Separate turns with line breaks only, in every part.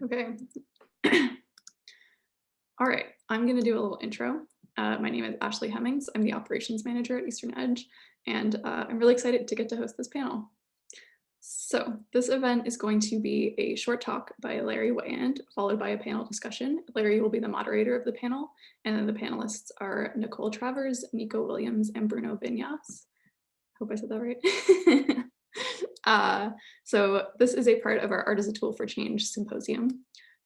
Okay. All right, I'm going to do a little intro. My name is Ashley Hemmings. I'm the operations manager at Eastern Edge, and I'm really excited to get to host this panel. So this event is going to be a short talk by Larry Wayand, followed by a panel discussion. Larry will be the moderator of the panel, and then the panelists are Nicole Travers, Nico Williams, and Bruno Vinyas. Hope I said that right. So this is a part of our Art as a Tool for Change symposium.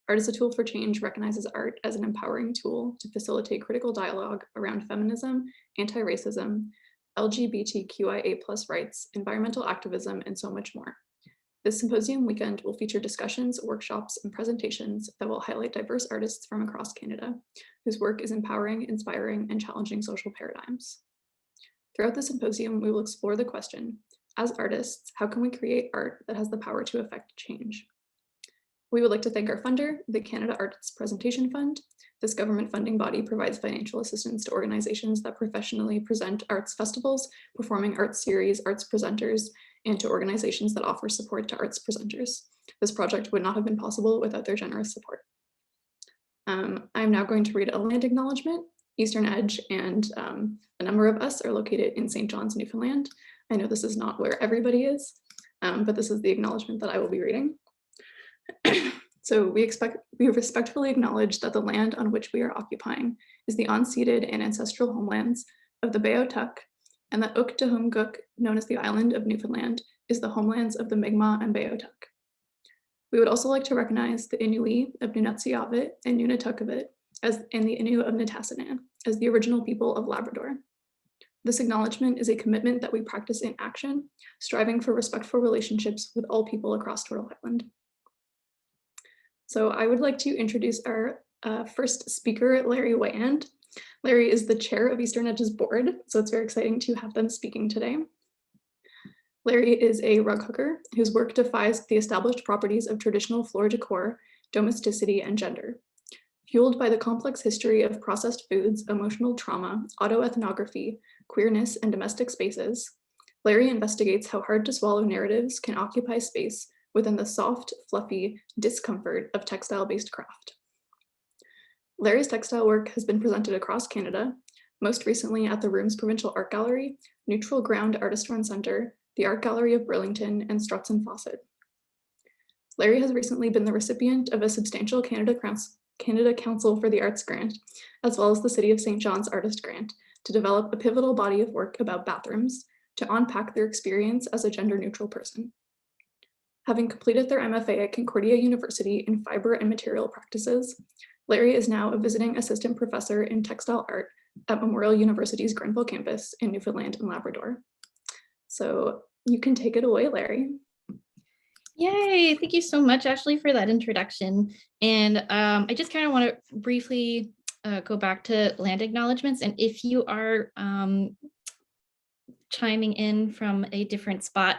Art as a Tool for Change recognizes art as an empowering tool to facilitate critical dialogue around feminism, anti-racism, LGBTQIA+ rights, environmental activism, and so much more. This symposium weekend will feature discussions, workshops, and presentations that will highlight diverse artists from across Canada, whose work is empowering, inspiring, and challenging social paradigms. Throughout the symposium, we will explore the question, as artists, how can we create art that has the power to affect change? We would like to thank our funder, the Canada Arts Presentation Fund. This government funding body provides financial assistance to organizations that professionally present arts festivals, performing arts series, arts presenters, and to organizations that offer support to arts presenters. This project would not have been possible without their generous support. I'm now going to read a land acknowledgement. Eastern Edge and a number of us are located in St. John's, Newfoundland. I know this is not where everybody is, but this is the acknowledgement that I will be reading. So we respectfully acknowledge that the land on which we are occupying is the unceded and ancestral homelands of the Beothuk, and that Uktahumguk, known as the island of Newfoundland, is the homelands of the Mi'kmaq and Beothuk. We would also like to recognize the Inuit of Nunatsiavut and Nunatukavut and the Innu of Nitassinan as the original people of Labrador. This acknowledgement is a commitment that we practice in action, striving for respectful relationships with all people across Turtle Island. So I would like to introduce our first speaker, Larry Wayand. Larry is the chair of Eastern Edge's board, so it's very exciting to have them speaking today. Larry is a rug hooker whose work defies the established properties of traditional floor decor, domesticity, and gender. Fueled by the complex history of processed foods, emotional trauma, autoethnography, queerness, and domestic spaces, Larry investigates how hard-to-swallow narratives can occupy space within the soft, fluffy discomfort of textile-based craft. Larry's textile work has been presented across Canada, most recently at the Rooms Provincial Art Gallery, Neutral Ground Artist-Run Centre, the Art Gallery of Burlington, and Struts and Fawcett. Larry has recently been the recipient of a substantial Canada Council for the Arts grant, as well as the City of St. John's Artist Grant, to develop a pivotal body of work about bathrooms to unpack their experience as a gender-neutral person. Having completed their MFA at Concordia University in Fiber and Material Practices, Larry is now a visiting assistant professor in textile art at Memorial University's Grenville campus in Newfoundland and Labrador. So you can take it away, Larry.
Yay, thank you so much, Ashley, for that introduction. And I just kind of want to briefly go back to land acknowledgements. And if you are chiming in from a different spot,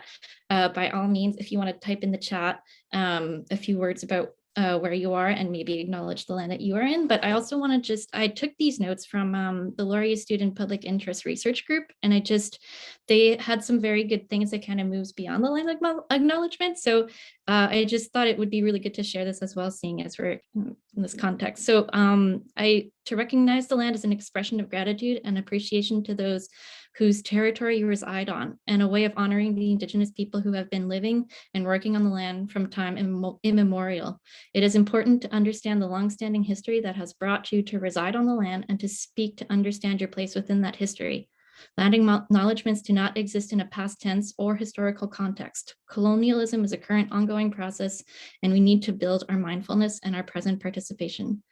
by all means, if you want to type in the chat a few words about where you are and maybe acknowledge the land that you are in. But I also want to I took these notes from the Laurier Student Public Interest Research Group, and they had some very good things that kind of moves beyond the land acknowledgement. So I just thought it would be really good to share this as well, seeing as we're in this context. So to recognize the land as an expression of gratitude and appreciation to those whose territory you reside on, and a way of honoring the Indigenous people who have been living and working on the land from time immemorial. It is important to understand the longstanding history that has brought you to reside on the land and to speak to understand your place within that history. Land acknowledgements do not exist in a past tense or historical context. Colonialism is a current ongoing process, and we need to build our mindfulness and our present participation.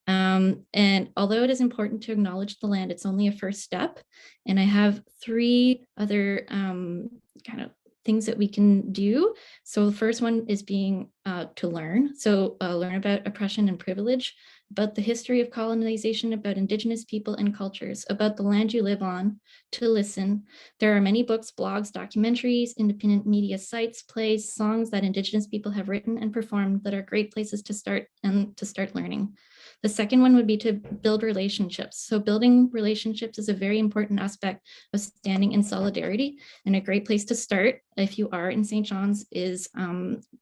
And although it is important to acknowledge the land, it's only a first step. And I have three other kind of things that we can do. So the first one is being to learn. So learn about oppression and privilege, about the history of colonization, about Indigenous people and cultures, about the land you live on, to listen. There are many books, blogs, documentaries, independent media sites, plays, songs that Indigenous people have written and performed that are great places to start learning. The second one would be to build relationships. So building relationships is a very important aspect of standing in solidarity, and a great place to start if you are in St. John's is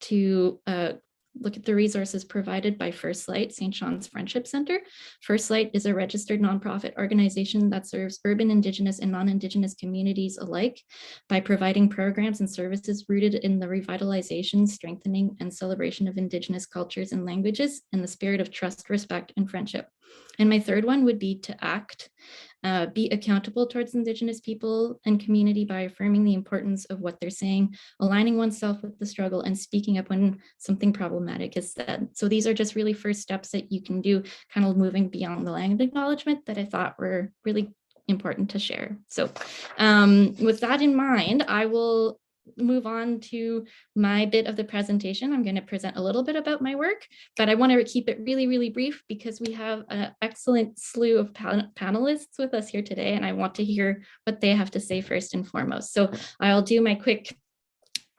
to look at the resources provided by First Light, St. John's Friendship Center. First Light is a registered nonprofit organization that serves urban, Indigenous, and non-Indigenous communities alike by providing programs and services rooted in the revitalization, strengthening, and celebration of Indigenous cultures and languages in the spirit of trust, respect, and friendship. And my third one would be to act. Be accountable towards Indigenous people and community by affirming the importance of what they're saying, aligning oneself with the struggle, and speaking up when something problematic is said. So these are just really first steps that you can do, kind of moving beyond the land acknowledgement, that I thought were really important to share. So with that in mind, I will move on to my bit of the presentation. I'm going to present a little bit about my work, but I want to keep it really, really brief because we have an excellent slew of panelists with us here today, and I want to hear what they have to say first and foremost. So I'll do my quick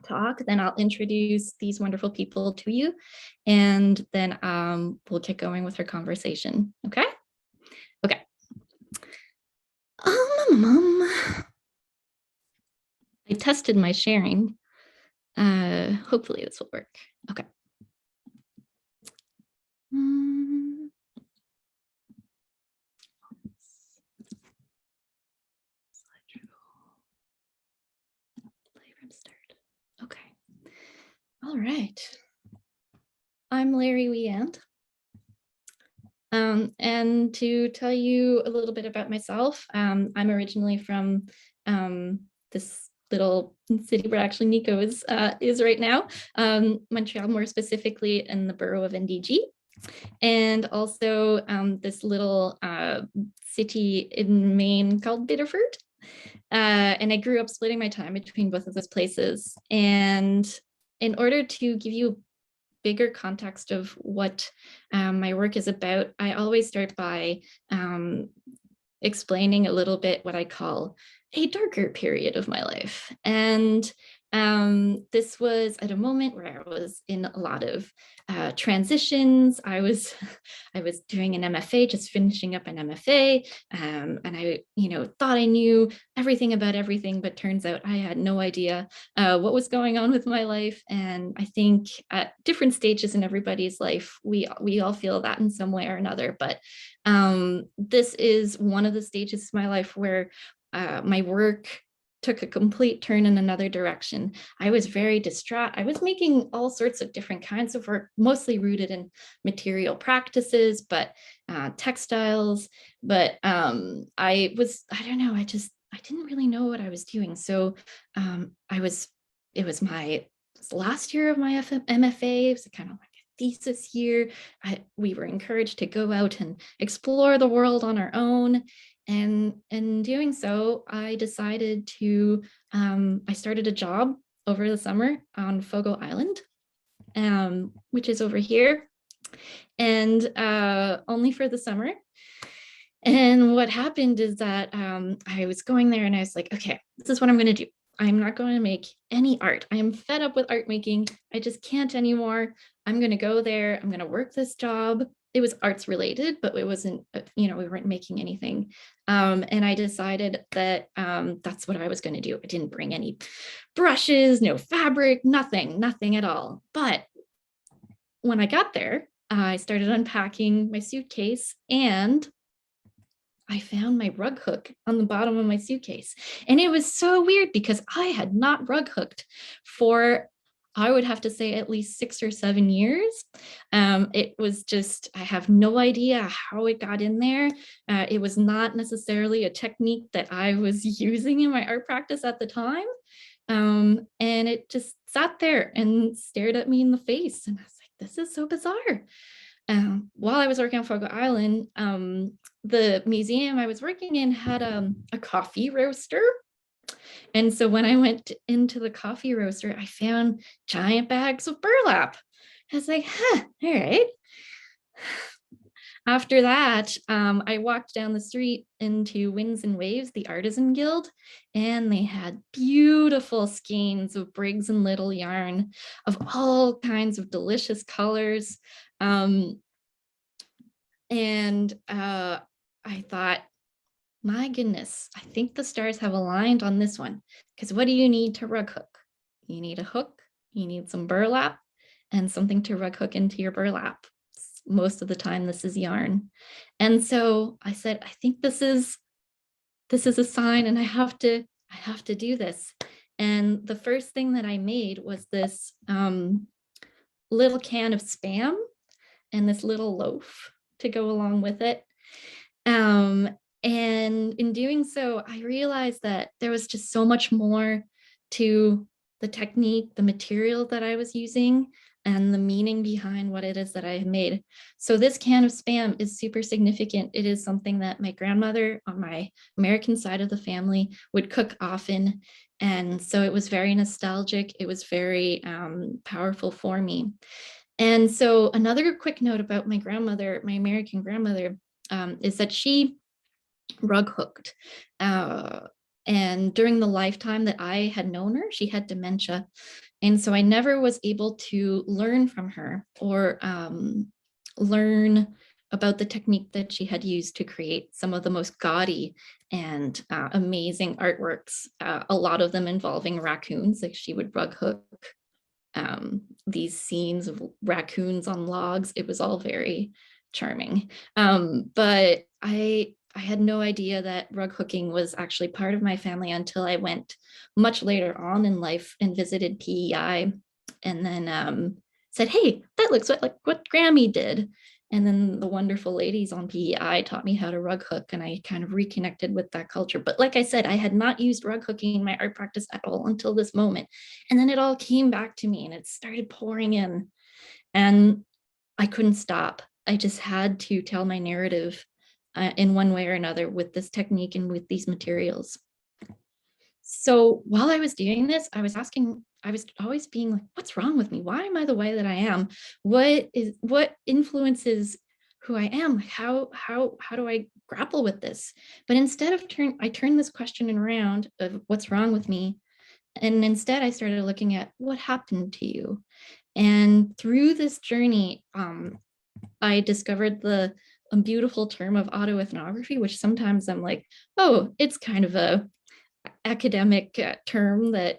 talk, then I'll introduce these wonderful people to you, and then we'll get going with our conversation. Okay? Okay. I tested my sharing. Hopefully this will work. Okay. Okay. All right. I'm Larry Weand. And to tell you a little bit about myself, I'm originally from this little city where actually Nico is right now, Montreal, more specifically in the borough of NDG. And also this little city in Maine called Biddeford. And I grew up splitting my time between both of those places. And in order to give you bigger context of what my work is about, I always start by explaining a little bit what I call a darker period of my life. And this was at a moment where I was in a lot of transitions. I was doing an MFA, just finishing up an MFA, and I, thought I knew everything about everything, but turns out I had no idea what was going on with my life. And I think at different stages in everybody's life, we all feel that in some way or another. But this is one of the stages of my life where my work took a complete turn in another direction. I was very distraught. I was making all sorts of different kinds of work, mostly rooted in material practices, but textiles. But I didn't really know what I was doing. So it was my last year of my MFA. It was kind of like a thesis year. We were encouraged to go out and explore the world on our own. And in doing so, I decided to, I started a job over the summer on Fogo Island, which is over here, and only for the summer. And what happened is that I was going there and I was like, okay, this is what I'm going to do. I'm not going to make any art. I am fed up with art making. I just can't anymore. I'm going to go there. I'm going to work this job. It was arts related, but it wasn't, we weren't making anything. And I decided that that's what I was going to do. I didn't bring any brushes, no fabric, nothing at all. But when I got there, I started unpacking my suitcase and I found my rug hook on the bottom of my suitcase. And it was so weird because I had not rug hooked for, I would have to say, at least 6 or 7 years. It was just, I have no idea how it got in there. It was not necessarily a technique that I was using in my art practice at the time. And it just sat there and stared at me in the face. And I was like, this is so bizarre. While I was working on Fogo Island, the museum I was working in had a coffee roaster. And so when I went into the coffee roaster, I found giant bags of burlap. I was like, all right. After that, I walked down the street into Winds and Waves, the Artisan Guild, and they had beautiful skeins of Briggs and Little yarn of all kinds of delicious colors. I thought, my goodness, I think the stars have aligned on this one, because what do you need to rug hook? You need a hook, you need some burlap, and something to rug hook into your burlap. Most of the time, this is yarn. And so I said, I think this is a sign, and I have to do this. And the first thing that I made was this little can of Spam and this little loaf to go along with it. And in doing so, I realized that there was just so much more to the technique, the material that I was using, and the meaning behind what it is that I have made. So this can of Spam is super significant. It is something that my grandmother on my American side of the family would cook often. And so it was very nostalgic. It was very powerful for me. And so another quick note about my grandmother, my American grandmother, is that she rug hooked. And during the lifetime that I had known her, she had dementia. And so I never was able to learn from her or learn about the technique that she had used to create some of the most gaudy and amazing artworks, a lot of them involving raccoons. Like she would rug hook these scenes of raccoons on logs. It was all very charming. But I had no idea that rug hooking was actually part of my family until I went much later on in life and visited PEI, and then said, hey, that looks like what Grammy did. And then the wonderful ladies on PEI taught me how to rug hook, and I kind of reconnected with that culture. But like I said, I had not used rug hooking in my art practice at all until this moment. And then it all came back to me and it started pouring in, and I couldn't stop. I just had to tell my narrative in one way or another with this technique and with these materials. So while I was doing this, I was always being like, what's wrong with me? Why am I the way that I am? What influences who I am? How do I grapple with this? But instead of I turned this question around of what's wrong with me. And instead I started looking at what happened to you. And through this journey, I discovered the beautiful term of autoethnography, which sometimes I'm like, oh, it's kind of a academic term that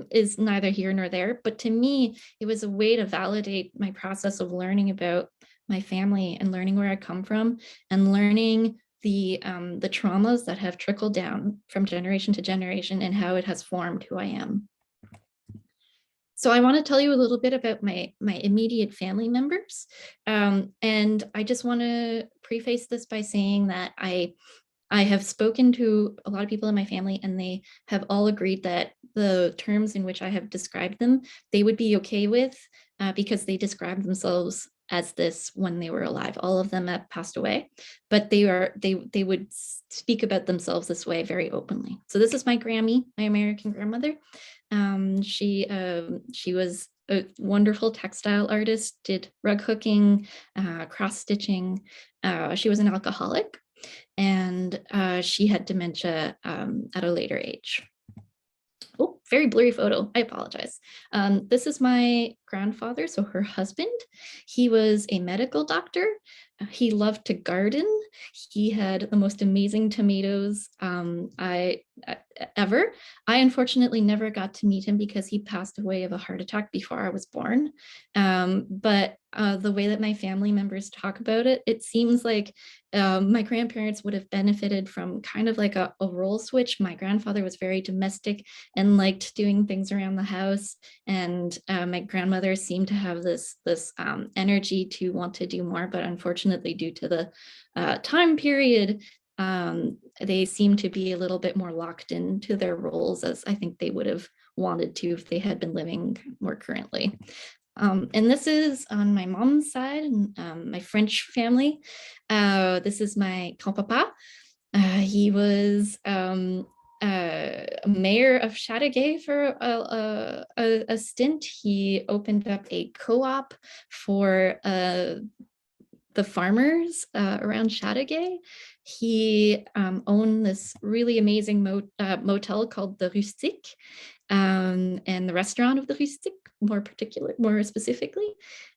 is neither here nor there. But to me, it was a way to validate my process of learning about my family and learning where I come from and learning the traumas that have trickled down from generation to generation and how it has formed who I am. So I want to tell you a little bit about my immediate family members. And I just want to preface this by saying that I have spoken to a lot of people in my family, and they have all agreed that the terms in which I have described them, they would be okay with because they described themselves as this when they were alive. All of them have passed away, but they would speak about themselves this way very openly. So this is my Grammy, my American grandmother. She was a wonderful textile artist, did rug hooking, cross stitching. She was an alcoholic, and she had dementia at a later age. Oh, very blurry photo. I apologize. This is my grandfather, so her husband. He was a medical doctor. He loved to garden. He had the most amazing tomatoes ever. I unfortunately never got to meet him because he passed away of a heart attack before I was born. But the way that my family members talk about it, it seems like my grandparents would have benefited from kind of like a role switch. My grandfather was very domestic and liked doing things around the house, and my grandmother seemed to have this energy to want to do more, but unfortunately due to the time period, they seem to be a little bit more locked into their roles as I think they would have wanted to if they had been living more currently. And this is on my mom's side, my French family. This is my grand-papa. He was mayor of Chateauguay for a stint. He opened up a co-op for the farmers around Chateauguay. He owned this really amazing motel called the Rustique, and the restaurant of the Rustique, more specifically.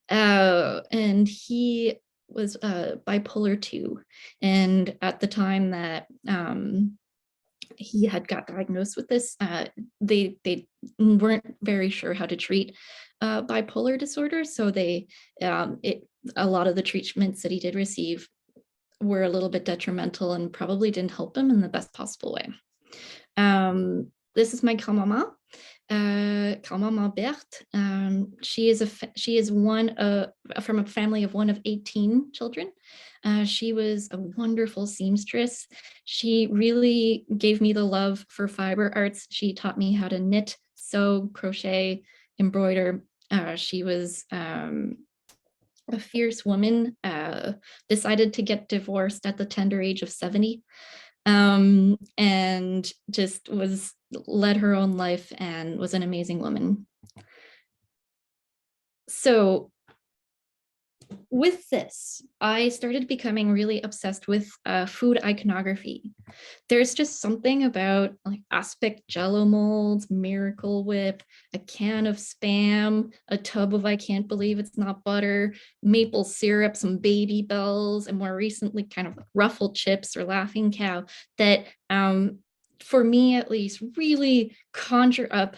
And he was bipolar 2. And at the time that he had got diagnosed with this. They weren't very sure how to treat bipolar disorder, so a lot of the treatments that he did receive were a little bit detrimental and probably didn't help him in the best possible way. This is my grandmama, grandmama Berthe. She is one from a family of one of 18 children. She was a wonderful seamstress. She really gave me the love for fiber arts. She taught me how to knit, sew, crochet, embroider. She was a fierce woman, decided to get divorced at the tender age of 70, and just led her own life and was an amazing woman. So with this, I started becoming really obsessed with food iconography. There's just something about like aspic jello molds, Miracle Whip, a can of Spam, a tub of I can't believe it's not butter, maple syrup, some Baby Bells, and more recently kind of like Ruffled Chips or Laughing Cow that for me at least really conjure up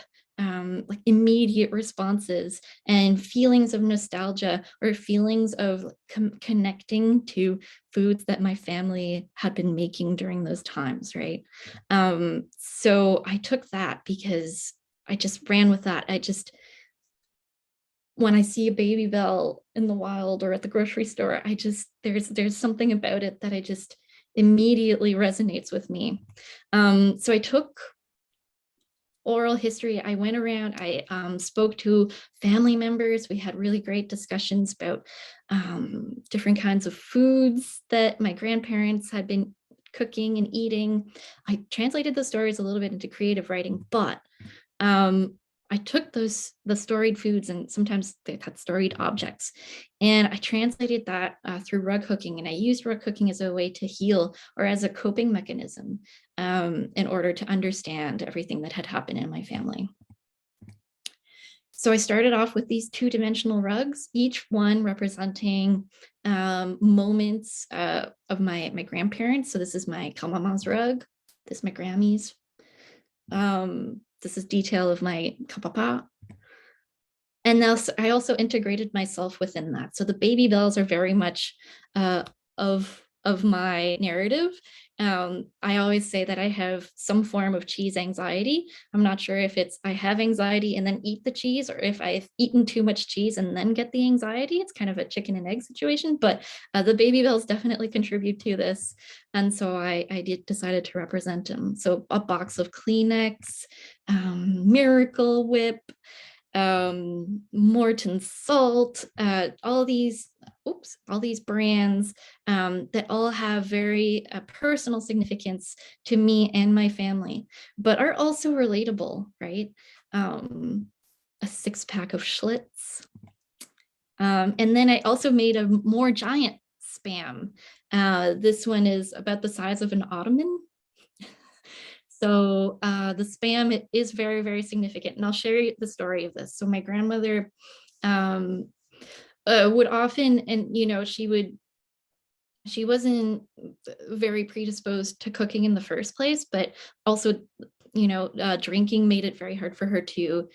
like immediate responses and feelings of nostalgia or feelings of connecting to foods that my family had been making during those times, right? So I took that because I just ran with that. When I see a Baby Bell in the wild or at the grocery store, there's something about it that I just immediately resonates with me. So I took oral history. I went around, I spoke to family members. We had really great discussions about different kinds of foods that my grandparents had been cooking and eating. I translated the stories a little bit into creative writing, but I took the storied foods, and sometimes they had storied objects, and I translated that through rug hooking, and I used rug hooking as a way to heal or as a coping mechanism in order to understand everything that had happened in my family. So I started off with these two-dimensional rugs, each one representing moments of my grandparents. So this is my grandmama's rug. This is my Grammy's. This is detail of my papa. And now I also integrated myself within that. So the Baby Bells are very much of my narrative. I always say that I have some form of cheese anxiety. I'm not sure if it's I have anxiety and then eat the cheese, or if I've eaten too much cheese and then get the anxiety. It's kind of a chicken and egg situation, but the Baby Bells definitely contribute to this. And so I decided to represent them. So a box of Kleenex, Miracle Whip, Morton Salt, all these brands that all have very personal significance to me and my family, but are also relatable, right? A 6-pack of Schlitz. And then I also made a more giant Spam. This one is about the size of an ottoman. So the Spam is very, very significant. And I'll share the story of this. So my grandmother would often, and she wasn't very predisposed to cooking in the first place, but also, drinking made it very hard for her to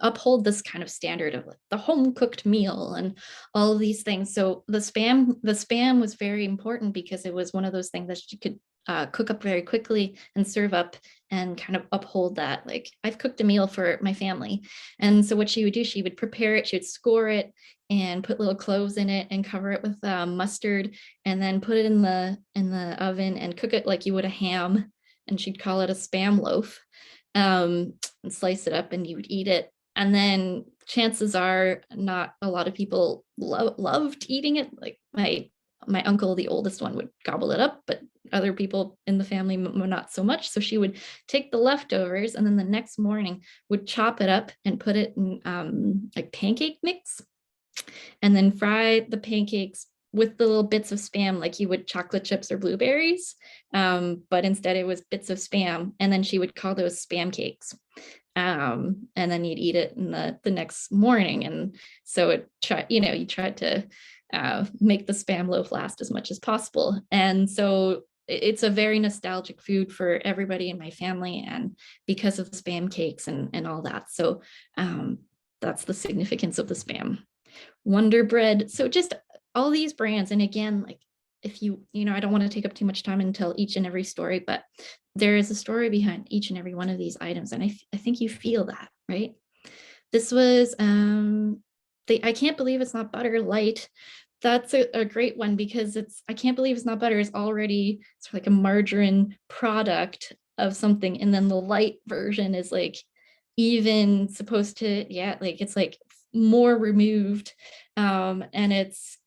uphold this kind of standard of like the home cooked meal and all of these things. So the Spam was very important because it was one of those things that she could cook up very quickly and serve up and kind of uphold that, like, I've cooked a meal for my family. And so what she would do, she would prepare it, she would score it and put little cloves in it and cover it with mustard, and then put it in the oven and cook it like you would a ham. And she'd call it a Spam loaf, and slice it up and you would eat it. And then chances are not a lot of people loved eating it. Like my uncle, the oldest one, would gobble it up, but other people in the family not so much. So she would take the leftovers and then the next morning would chop it up and put it in like pancake mix, and then fry the pancakes with the little bits of Spam like you would chocolate chips or blueberries. But instead it was bits of Spam, and then she would call those Spam cakes. And then you'd eat it in the next morning. And so you tried to make the Spam loaf last as much as possible. And so it's a very nostalgic food for everybody in my family, and because of the Spam cakes and all that. So that's the significance of the Spam. Wonder Bread. So just all these brands. And again, like if I don't want to take up too much time and tell each and every story, but there is a story behind each and every one of these items. And I think you feel that, right? This was, I Can't Believe It's Not Butter Light. That's a great one because I Can't Believe It's Not Butter is already sort of like a margarine product of something. And then the light version is like even supposed to, yeah, like it's like more removed. And it's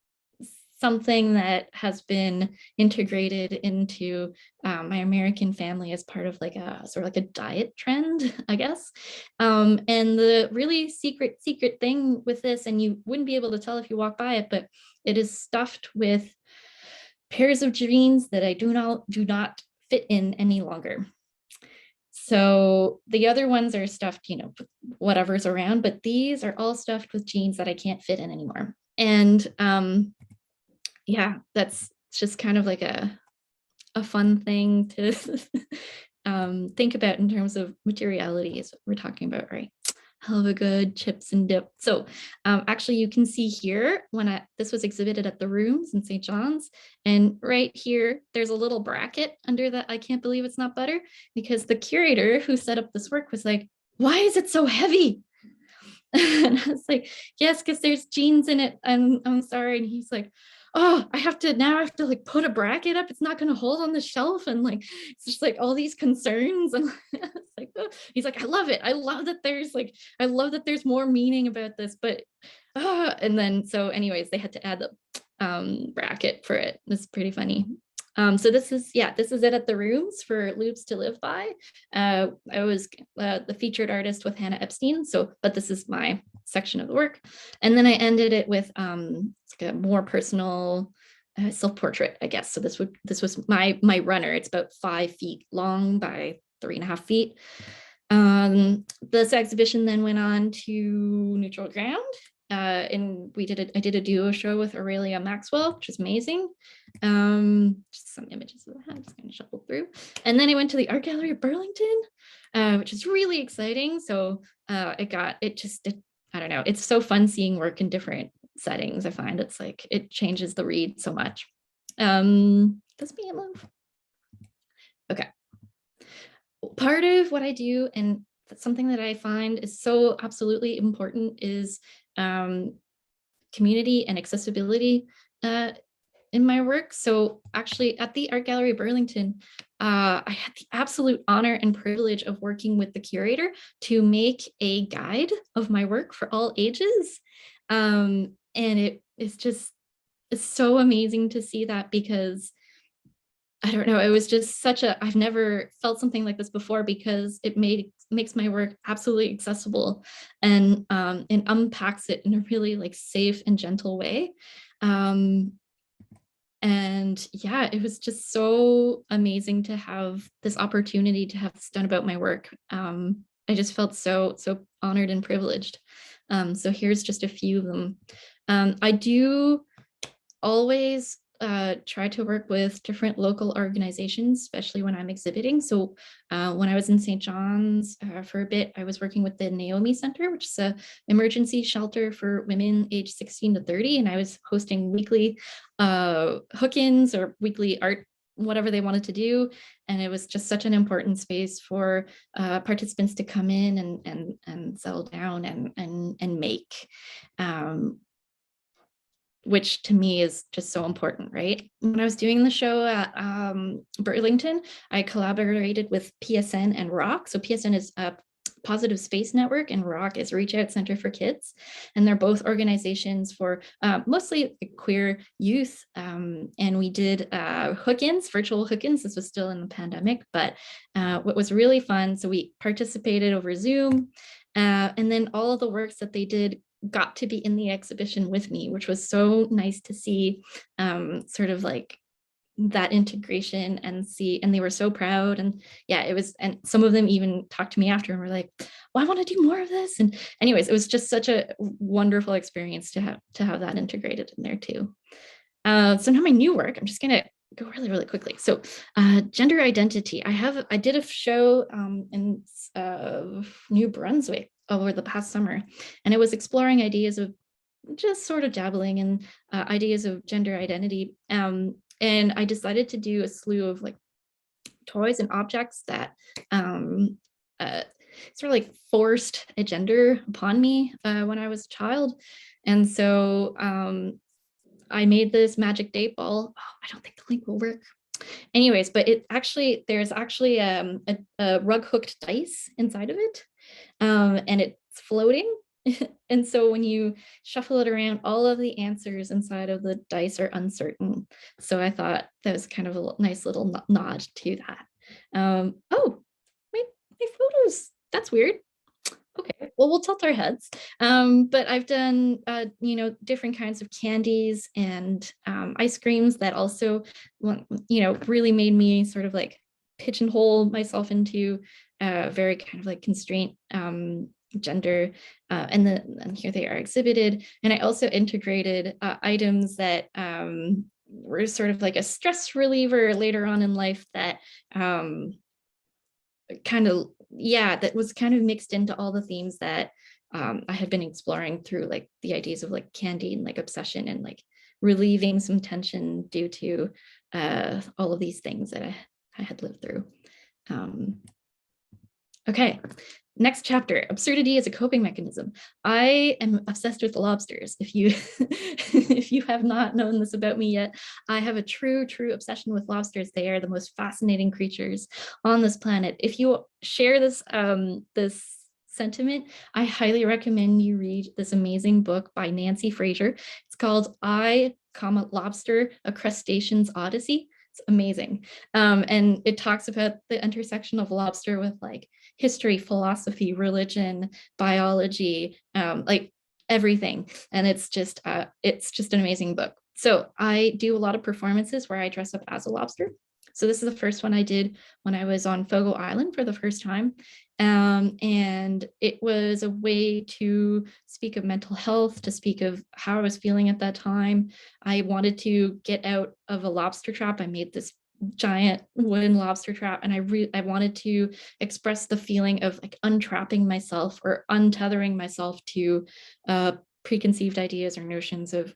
something that has been integrated into my American family as part of like a sort of like a diet trend, I guess. And the really secret thing with this, and you wouldn't be able to tell if you walk by it, but it is stuffed with pairs of jeans that I do not fit in any longer. So the other ones are stuffed, whatever's around, but these are all stuffed with jeans that I can't fit in anymore. And yeah, that's just kind of like a fun thing to think about in terms of materiality is what we're talking about, right? Hell of a good chips and dip. So actually you can see here when this was exhibited at the Rooms in St. John's, and right here, there's a little bracket under that I Can't Believe It's Not Butter, because the curator who set up this work was like, why is it so heavy? And I was like, yes, because there's jeans in it. I'm sorry. And he's like, oh, I have to like put a bracket up. It's not going to hold on the shelf. And like, it's just like all these concerns. And it's like, oh. He's like, I love it. I love that there's more meaning about this, but, and then, so anyways, they had to add the bracket for it. It's pretty funny. So this is it at the Rooms for Lubes to Live By. I was the featured artist with Hannah Epstein. But this is my section of the work. And then I ended it with like a more personal self-portrait, I guess. So this was my runner. It's about 5 feet long by 3.5 feet. This exhibition then went on to Neutral Ground. And I did a duo show with Aurelia Maxwell, which is amazing. Just some images of that. I'm just going to shuffle through. And then I went to the Art Gallery of Burlington, which is really exciting. So I don't know. It's so fun seeing work in different settings. I find it's like, it changes the read so much. Does me in love. Okay. Part of what I do, and that's something that I find is so absolutely important, is community and accessibility in my work. So actually at the Art Gallery of Burlington, I had the absolute honor and privilege of working with the curator to make a guide of my work for all ages. And it's so amazing to see that, because I don't know, it was just I've never felt something like this before, because it makes my work absolutely accessible and unpacks it in a really like safe and gentle way. And yeah, it was just so amazing to have this opportunity to have this done about my work. I just felt so honored and privileged. So here's just a few of them. I do always try to work with different local organizations, especially when I'm exhibiting. So when I was in St. John's for a bit, I was working with the Naomi Center, which is an emergency shelter for women aged 16 to 30. And I was hosting weekly hook-ins or weekly art, whatever they wanted to do. And it was just such an important space for participants to come in and settle down and make. Which to me is just so important, right? When I was doing the show at Burlington, I collaborated with PSN and ROC. So PSN is a Positive Space Network, and ROC is Reach Out Center for Kids. And they're both organizations for mostly queer youth. And we did hook-ins, virtual hook-ins. This was still in the pandemic, but what was really fun, so we participated over Zoom, and then all of the works that they did got to be in the exhibition with me, which was so nice to see, sort of like that integration and they were so proud. And yeah, it was, and some of them even talked to me after and were like, well, I want to do more of this. And anyways, it was just such a wonderful experience to have that integrated in there too. So now my new work, I'm just gonna go really, really quickly. So gender identity. I did a show in New Brunswick over the past summer, and it was exploring ideas of just sort of dabbling in ideas of gender identity. And I decided to do a slew of like toys and objects that uh, sort of like forced a gender upon me when I was a child. And so I made this magic date ball. Oh, I don't think the link will work. Anyways, but there's actually a rug hooked dice inside of it, and it's floating. And so when you shuffle it around, all of the answers inside of the dice are uncertain. So I thought that was kind of a nice little nod to that. Oh, my photos, that's weird. Okay, well, we'll tilt our heads. But I've done, different kinds of candies and ice creams that also, really made me sort of like pigeonhole myself into a very kind of like constraint gender. And here they are exhibited. And I also integrated items that were sort of like a stress reliever later on in life that that was kind of mixed into all the themes that I had been exploring through like the ideas of like candy and like obsession and like relieving some tension due to all of these things that I had lived through. Okay, next chapter, absurdity as a coping mechanism. I am obsessed with lobsters. If you if you have not known this about me yet, I have a true obsession with lobsters. They are the most fascinating creatures on this planet. If you share this this sentiment, I highly recommend you read this amazing book by Nancy Fraser. It's called Lobster, A Crustacean's Odyssey. It's amazing. And it talks about the intersection of lobster with like history, philosophy, religion, biology, like everything. And it's just an amazing book. So I do a lot of performances where I dress up as a lobster. So this is the first one I did when I was on Fogo Island for the first time. And it was a way to speak of mental health, to speak of how I was feeling at that time. I wanted to get out of a lobster trap. I made this giant wooden lobster trap, and I wanted to express the feeling of like untrapping myself or untethering myself to preconceived ideas or notions of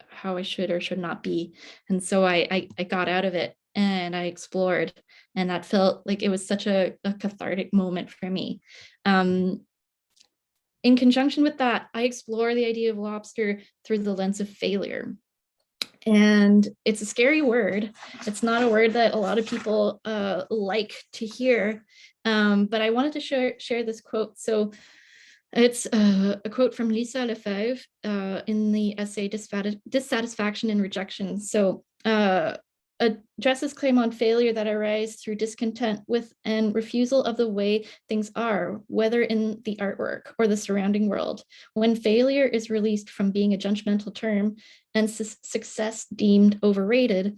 how I should or should not be. And so I got out of it and I explored, and that felt like it was such a cathartic moment for me. In conjunction with that, I explore the idea of lobster through the lens of failure. And it's a scary word. It's not a word that a lot of people like to hear. But I wanted to share this quote. So it's a quote from Lisa Lefebvre in the essay Dissatisfaction and Rejection. So addresses claim on failure that arise through discontent with and refusal of the way things are, whether in the artwork or the surrounding world. When failure is released from being a judgmental term and success deemed overrated,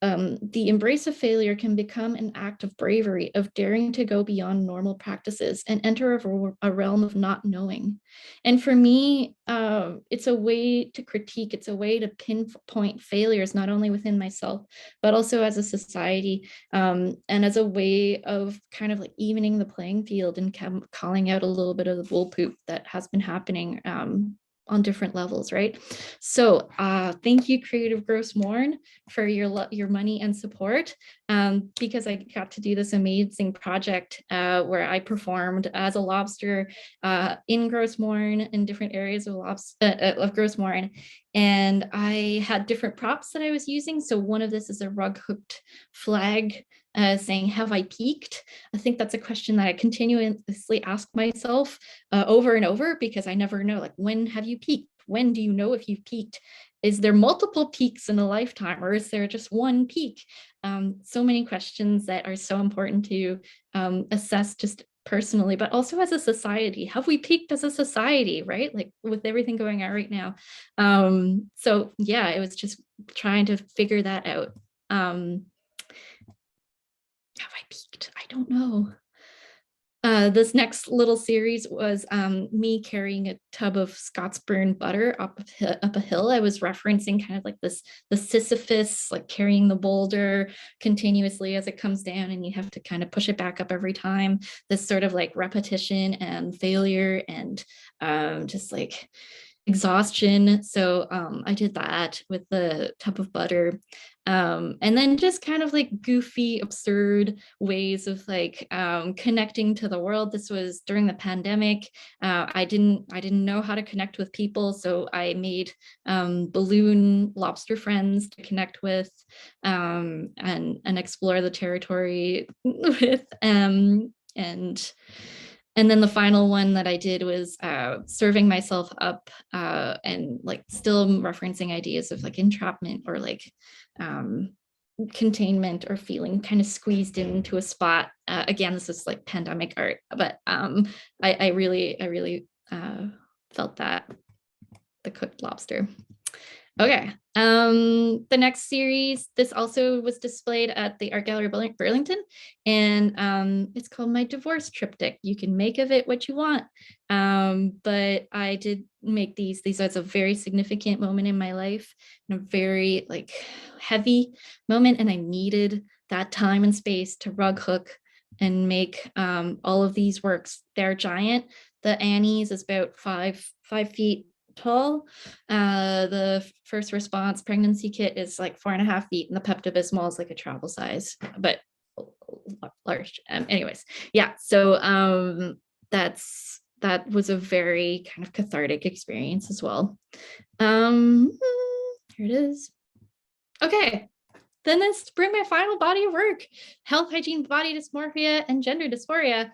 the embrace of failure can become an act of bravery, of daring to go beyond normal practices and enter a realm of not knowing. And for me, it's a way to critique, it's a way to pinpoint failures, not only within myself, but also as a society, and as a way of kind of like evening the playing field and calling out a little bit of the bull poop that has been happening on different levels, right? So thank you, Creative Gross Mourn, for your money and support, because I got to do this amazing project where I performed as a lobster in Gross Mourn in different areas of Gross Mourn. And I had different props that I was using. So one of this is a rug hooked flag saying, have I peaked? I think that's a question that I continuously ask myself over and over, because I never know, like, when have you peaked? When do you know if you've peaked? Is there multiple peaks in a lifetime, or is there just one peak? So many questions that are so important to assess just personally, but also as a society. Have we peaked as a society, right? Like with everything going on right now. So yeah, it was just trying to figure that out. Have I peaked? I don't know. This next little series was me carrying a tub of Scotsburn butter up a hill. I was referencing kind of like the Sisyphus, like carrying the boulder continuously as it comes down, and you have to kind of push it back up every time. This sort of like repetition and failure and just like exhaustion. So I did that with the tub of butter. And then just kind of like goofy, absurd ways of like connecting to the world. This was during the pandemic. I didn't know how to connect with people, so I made balloon lobster friends to connect with and explore the territory with. And then the final one that I did was serving myself up and like still referencing ideas of like entrapment or like containment or feeling kind of squeezed into a spot. Again, this is like pandemic art, but I really felt that, the cooked lobster. Okay. The next series, this also was displayed at the Art Gallery Burlington, and it's called My Divorce Triptych. You can make of it what you want, but I did make these. These was a very significant moment in my life, and a very like heavy moment, and I needed that time and space to rug hook and make all of these works. They're giant. The Annie's is about five feet tall. The first response pregnancy kit is like 4.5 feet, and the Pepto-Bismol is like a travel size, but large. Anyways, yeah. So that was a very kind of cathartic experience as well. Here it is. Okay. Then let's bring my final body of work: health, hygiene, body dysmorphia, and gender dysphoria.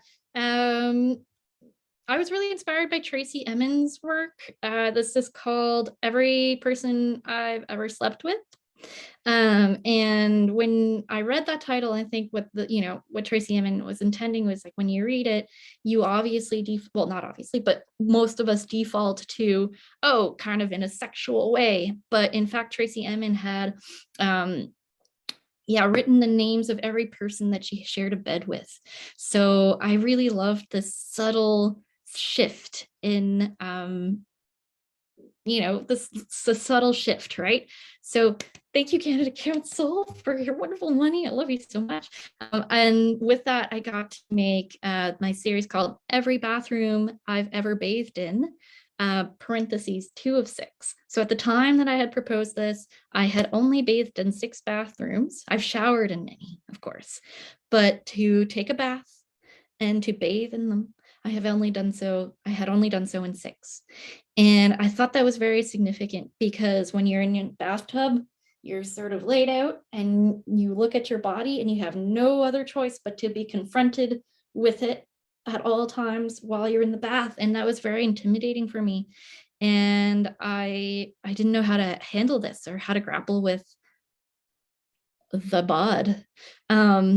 I was really inspired by Tracey Emin's work. This is called Every Person I've Ever Slept With. And when I read that title, I think what Tracey Emin was intending was like, when you read it, you obviously, well, not obviously, but most of us default to, oh, kind of in a sexual way. But in fact, Tracey Emin had, written the names of every person that she shared a bed with. So I really loved this subtle shift in this subtle shift, right? So thank you, Canada Council, for your wonderful money. I love you so much. And with that, I got to make my series called Every Bathroom I've Ever Bathed In, parentheses 2 of 6. So at the time that I had proposed this, I had only bathed in 6 bathrooms. I've showered in many, of course, but to take a bath and to bathe in them, I had only done so in 6. And I thought that was very significant, because when you're in your bathtub, you're sort of laid out and you look at your body and you have no other choice but to be confronted with it at all times while you're in the bath. And that was very intimidating for me. And I didn't know how to handle this or how to grapple with the bod.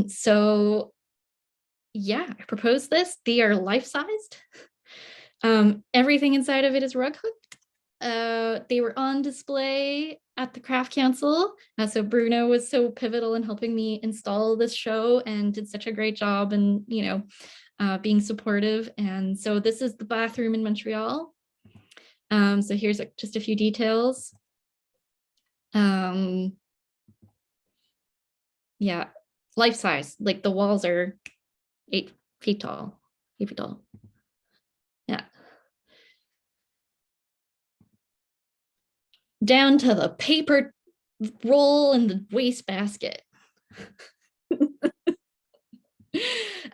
So yeah, I proposed this. They are life-sized. Everything inside of it is rug hooked. They were on display at the Craft Council. So Bruno was so pivotal in helping me install this show and did such a great job and, being supportive. And so this is the bathroom in Montreal. So here's just a few details. Yeah, life size, like the walls are 8 feet tall, 8 feet tall. Yeah. Down to the paper roll in the wastebasket.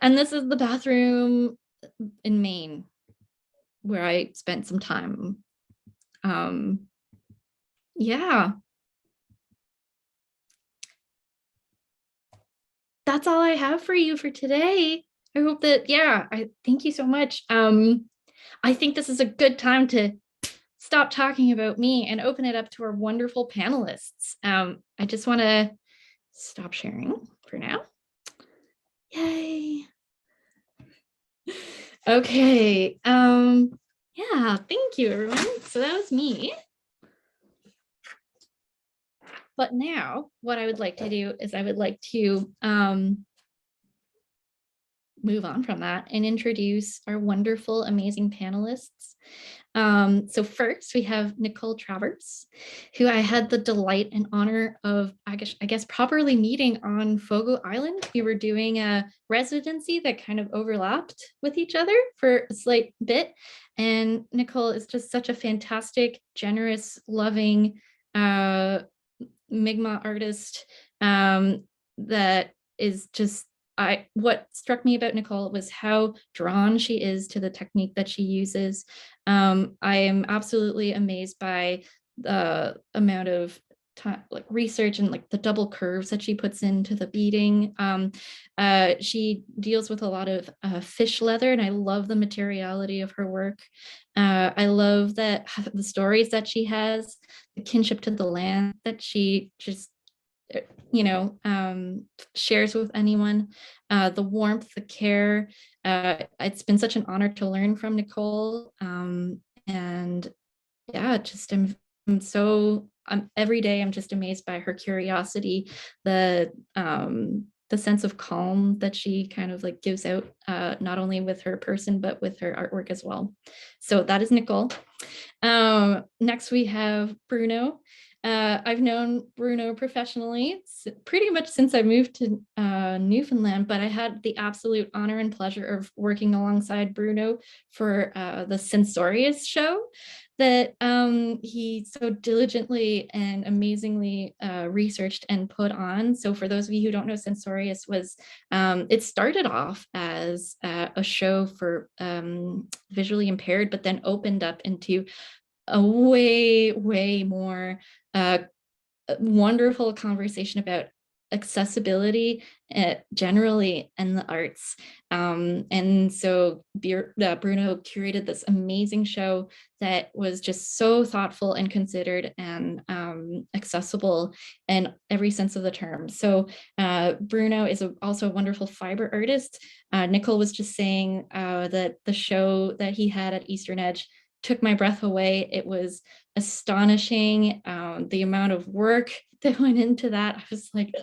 And this is the bathroom in Maine, where I spent some time. Yeah. That's all I have for you for today. I hope that, I thank you so much. I think this is a good time to stop talking about me and open it up to our wonderful panelists. I just want to stop sharing for now. Yay. Okay. Yeah, thank you, everyone. So that was me. But now what I would like to do is I would like to move on from that and introduce our wonderful, amazing panelists. So first we have Nicole Travers, who I had the delight and honor of, I guess properly meeting on Fogo Island. We were doing a residency that kind of overlapped with each other for a slight bit. And Nicole is just such a fantastic, generous, loving Mi'kmaq artist that is just, what struck me about Nicole was how drawn she is to the technique that she uses. I am absolutely amazed by the amount of time, like research and like the double curves that she puts into the beading. She deals with a lot of fish leather, and I love the materiality of her work. I love that the stories that she has, the kinship to the land that she just shares with anyone, the warmth, the care. It's been such an honor to learn from Nicole. And yeah, just every day I'm just amazed by her curiosity, the sense of calm that she kind of like gives out, not only with her person, but with her artwork as well. So that is Nicole. Next we have Bruno. I've known Bruno professionally pretty much since I moved to Newfoundland, but I had the absolute honor and pleasure of working alongside Bruno for the Sensorious show that he so diligently and amazingly researched and put on. So for those of you who don't know, Sensorious was, it started off as a show for visually impaired, but then opened up into a way more wonderful conversation about accessibility generally in the arts. And so Bruno curated this amazing show that was just so thoughtful and considered and accessible in every sense of the term. So Bruno is also a wonderful fiber artist. Nicole was just saying that the show that he had at Eastern Edge took my breath away. It was astonishing, the amount of work that went into that. I was like,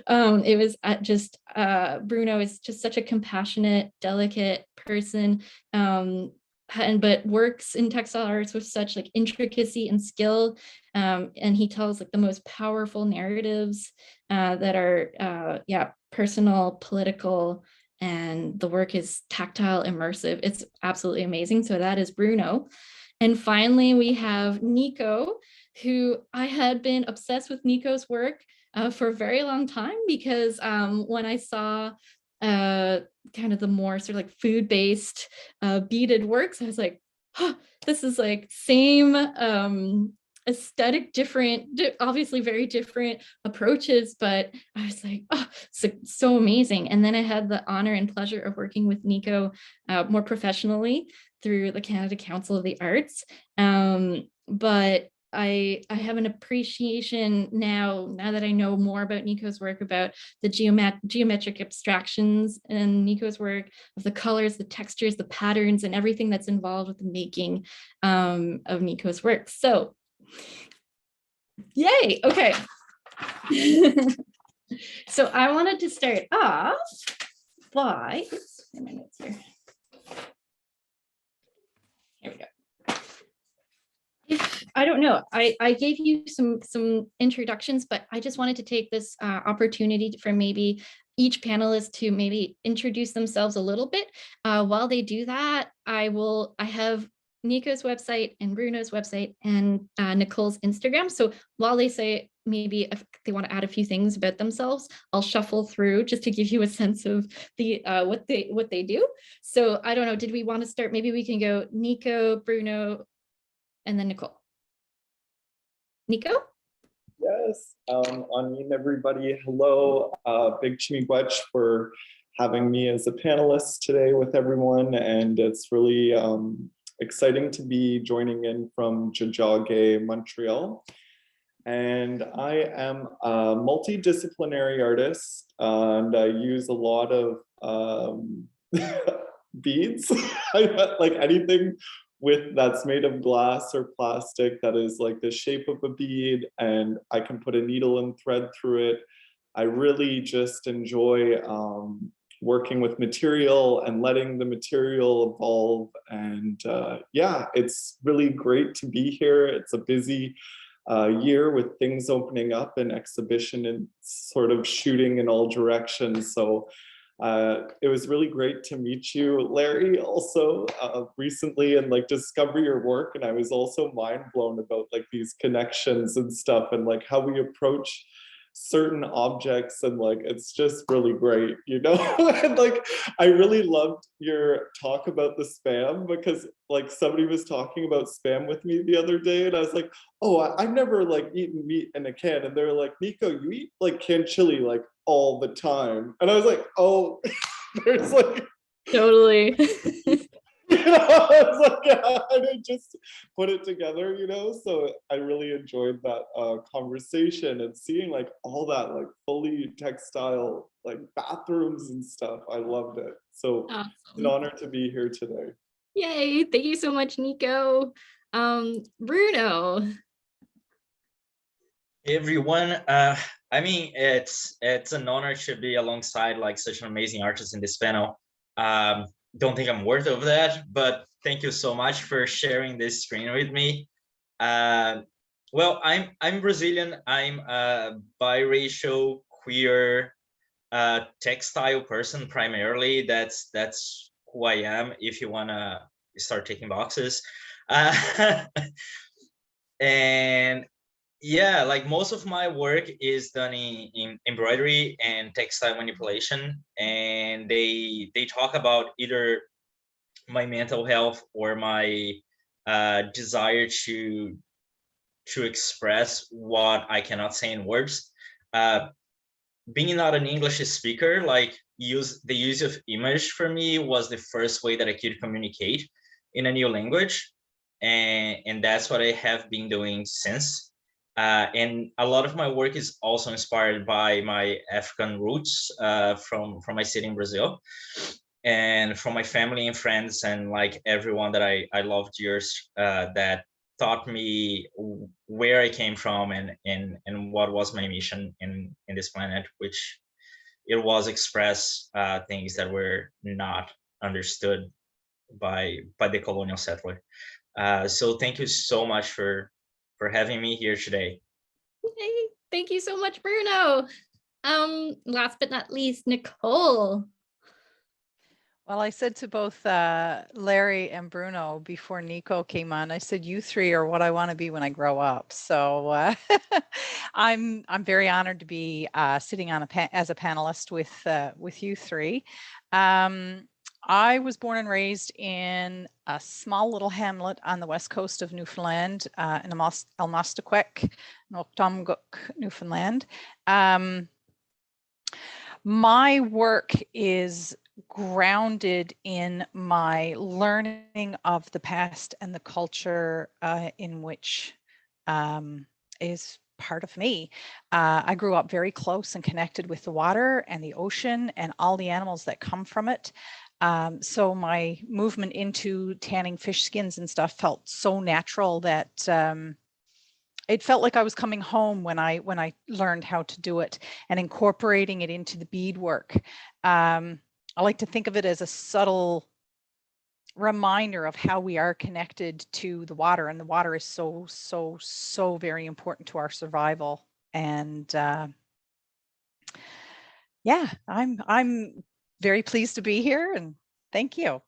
it was just, Bruno is just such a compassionate, delicate person, but works in textile arts with such like intricacy and skill. And he tells like the most powerful narratives that are, personal, political, and the work is tactile, immersive. It's absolutely amazing. So that is Bruno. And finally, we have Nico, who I had been obsessed with Nico's work for a very long time, because when I saw kind of the more sort of like food-based beaded works, I was like, oh, this is like same aesthetic, different, obviously very different approaches, but I was like, oh, so amazing. And then I had the honor and pleasure of working with Nico more professionally through the Canada Council of the Arts. But I have an appreciation now that I know more about Nico's work, about the geometric abstractions in Nico's work, of the colors, the textures, the patterns, and everything that's involved with the making of Nico's work. So, yay, okay. So I wanted to start off by, oops, where are my notes here? Here we go. I don't know, I gave you some introductions, but I just wanted to take this opportunity for maybe each panelist to maybe introduce themselves a little bit. While they do that, I have Nico's website and Bruno's website and Nicole's Instagram. So while they say maybe if they want to add a few things about themselves, I'll shuffle through just to give you a sense of the what they do. So I don't know, did we want to start? Maybe we can go Nico, Bruno, and then Nicole. Nico?
Yes, everybody. Hello, big Chimigwech for having me as a panelist today with everyone. And it's really exciting to be joining in from Tiohtià:ke, Montreal. And I am a multidisciplinary artist, and I use a lot of beads, like anything that's made of glass or plastic that is like the shape of a bead, and I can put a needle and thread through it. I really just enjoy working with material and letting the material evolve. And yeah, it's really great to be here. It's a busy year with things opening up and exhibition and sort of shooting in all directions. So it was really great to meet you, Larry, also recently, and like discover your work. And I was also mind blown about like these connections and stuff, and like how we approach certain objects, and like it's just really great, you know. And like I really loved your talk about the spam, because like somebody was talking about spam with me the other day, and I was like, oh, I've never like eaten meat in a can, and they're like, Nico, you eat like canned chili like all the time, and I was like, oh, there's like
Totally.
you know, I was like, yeah, and I just put it together, you know. So I really enjoyed that conversation, and seeing like all that like fully textile like bathrooms and stuff. I loved it. So it's an
Awesome.
honor to be here today.
Yay. Thank you so much, Nico. Bruno.
Hey everyone, I mean, it's an honor to be alongside like such an amazing artist in this panel. Don't think I'm worth of that, but thank you so much for sharing this screen with me. Well, I'm Brazilian. I'm a biracial, queer, textile person primarily. That's who I am. If you wanna start taking boxes, and yeah, like most of my work is done in embroidery and textile manipulation, and they talk about either my mental health or my desire to express what I cannot say in words. Being not an English speaker, like the use of image for me was the first way that I could communicate in a new language, and that's what I have been doing since. And a lot of my work is also inspired by my African roots from my city in Brazil, and from my family and friends, and like everyone that I loved years that taught me where I came from, and what was my mission in this planet, which it was express things that were not understood by the colonial settler. So thank you so much for having me here today.
Yay. Thank you so much, Bruno. Last but not least, Nicole.
Well, I said to both Larry and Bruno before Nico came on, I said, you three are what I want to be when I grow up. So I'm very honored to be sitting on as a panelist with you three. I was born and raised in a small little hamlet on the west coast of Newfoundland, in Almostaquek, Noktomguk, Newfoundland. My work is grounded in my learning of the past and the culture in which is part of me. I grew up very close and connected with the water and the ocean and all the animals that come from it. So my movement into tanning fish skins and stuff felt so natural that it felt like I was coming home when I learned how to do it, and incorporating it into the beadwork. I like to think of it as a subtle reminder of how we are connected to the water, and the water is so very important to our survival. And yeah, I'm very pleased to be here, and thank you.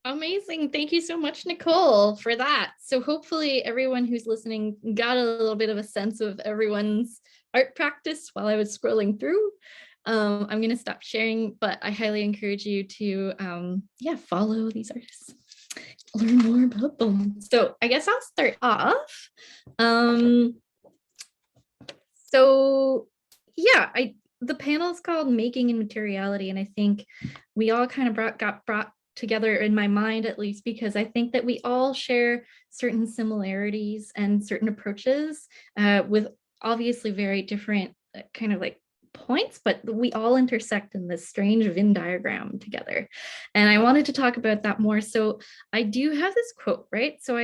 Amazing. Thank you so much, Nicole, for that. So hopefully everyone who's listening got a little bit of a sense of everyone's art practice while I was scrolling through. I'm going to stop sharing, but I highly encourage you to follow these artists, learn more about them. So I guess I'll start off. The panel is called Making and Materiality, and I think we all kind of got brought together, in my mind at least, because I think that we all share certain similarities and certain approaches with obviously very different kind of like points, but we all intersect in this strange Venn diagram together. And I wanted to talk about that more. So I do have this quote, right? So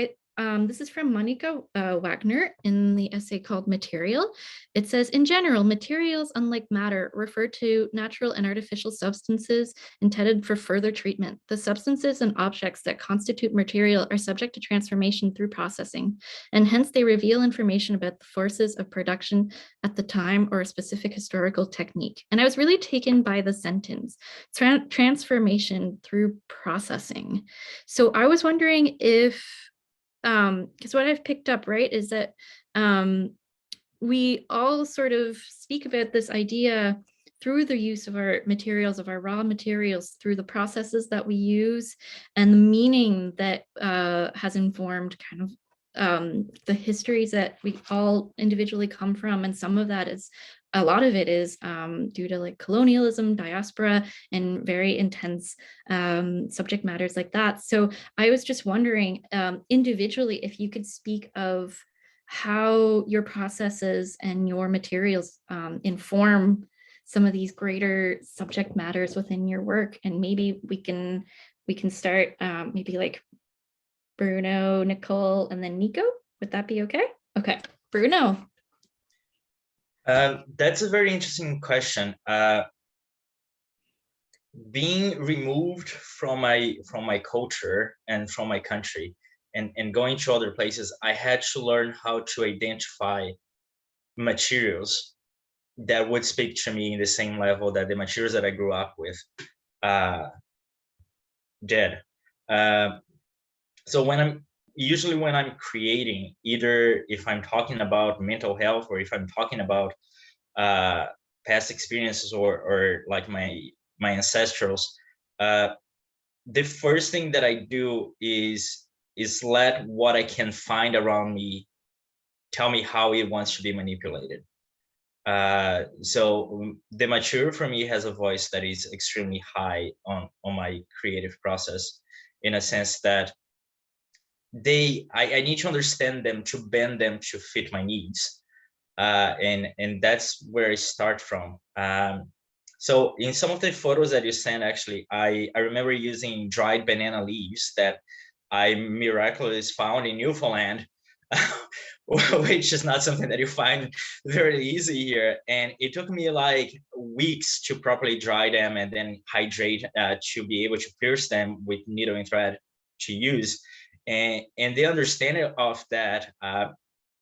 This is from Monica Wagner in the essay called Material. It says, in general, materials, unlike matter, refer to natural and artificial substances intended for further treatment. The substances and objects that constitute material are subject to transformation through processing, and hence they reveal information about the forces of production at the time or a specific historical technique. And I was really taken by the sentence, transformation through processing. So I was wondering if, because what I've picked up, right, is that we all sort of speak about this idea through the use of our materials, of our raw materials, through the processes that we use and the meaning that has informed kind of the histories that we all individually come from. And some of that is, a lot of it is due to like colonialism, diaspora, and very intense subject matters like that. So I was just wondering individually if you could speak of how your processes and your materials inform some of these greater subject matters within your work. And maybe we can start maybe like Bruno, Nicole, and then Nico. Would that be okay? Okay, Bruno.
That's a very interesting question. Being removed from my culture and from my country and going to other places, I had to learn how to identify materials that would speak to me in the same level that the materials that I grew up with did. So when I'm creating, either if I'm talking about mental health or if I'm talking about past experiences or like my ancestrals, the first thing that I do is let what I can find around me tell me how it wants to be manipulated. So the material for me has a voice that is extremely high on my creative process, in a sense that I need to understand them, to bend them to fit my needs. And that's where I start from. So in some of the photos that you sent, actually, I remember using dried banana leaves that I miraculously found in Newfoundland, which is not something that you find very easy here. And it took me like weeks to properly dry them and then hydrate to be able to pierce them with needle and thread to use. And the understanding of that,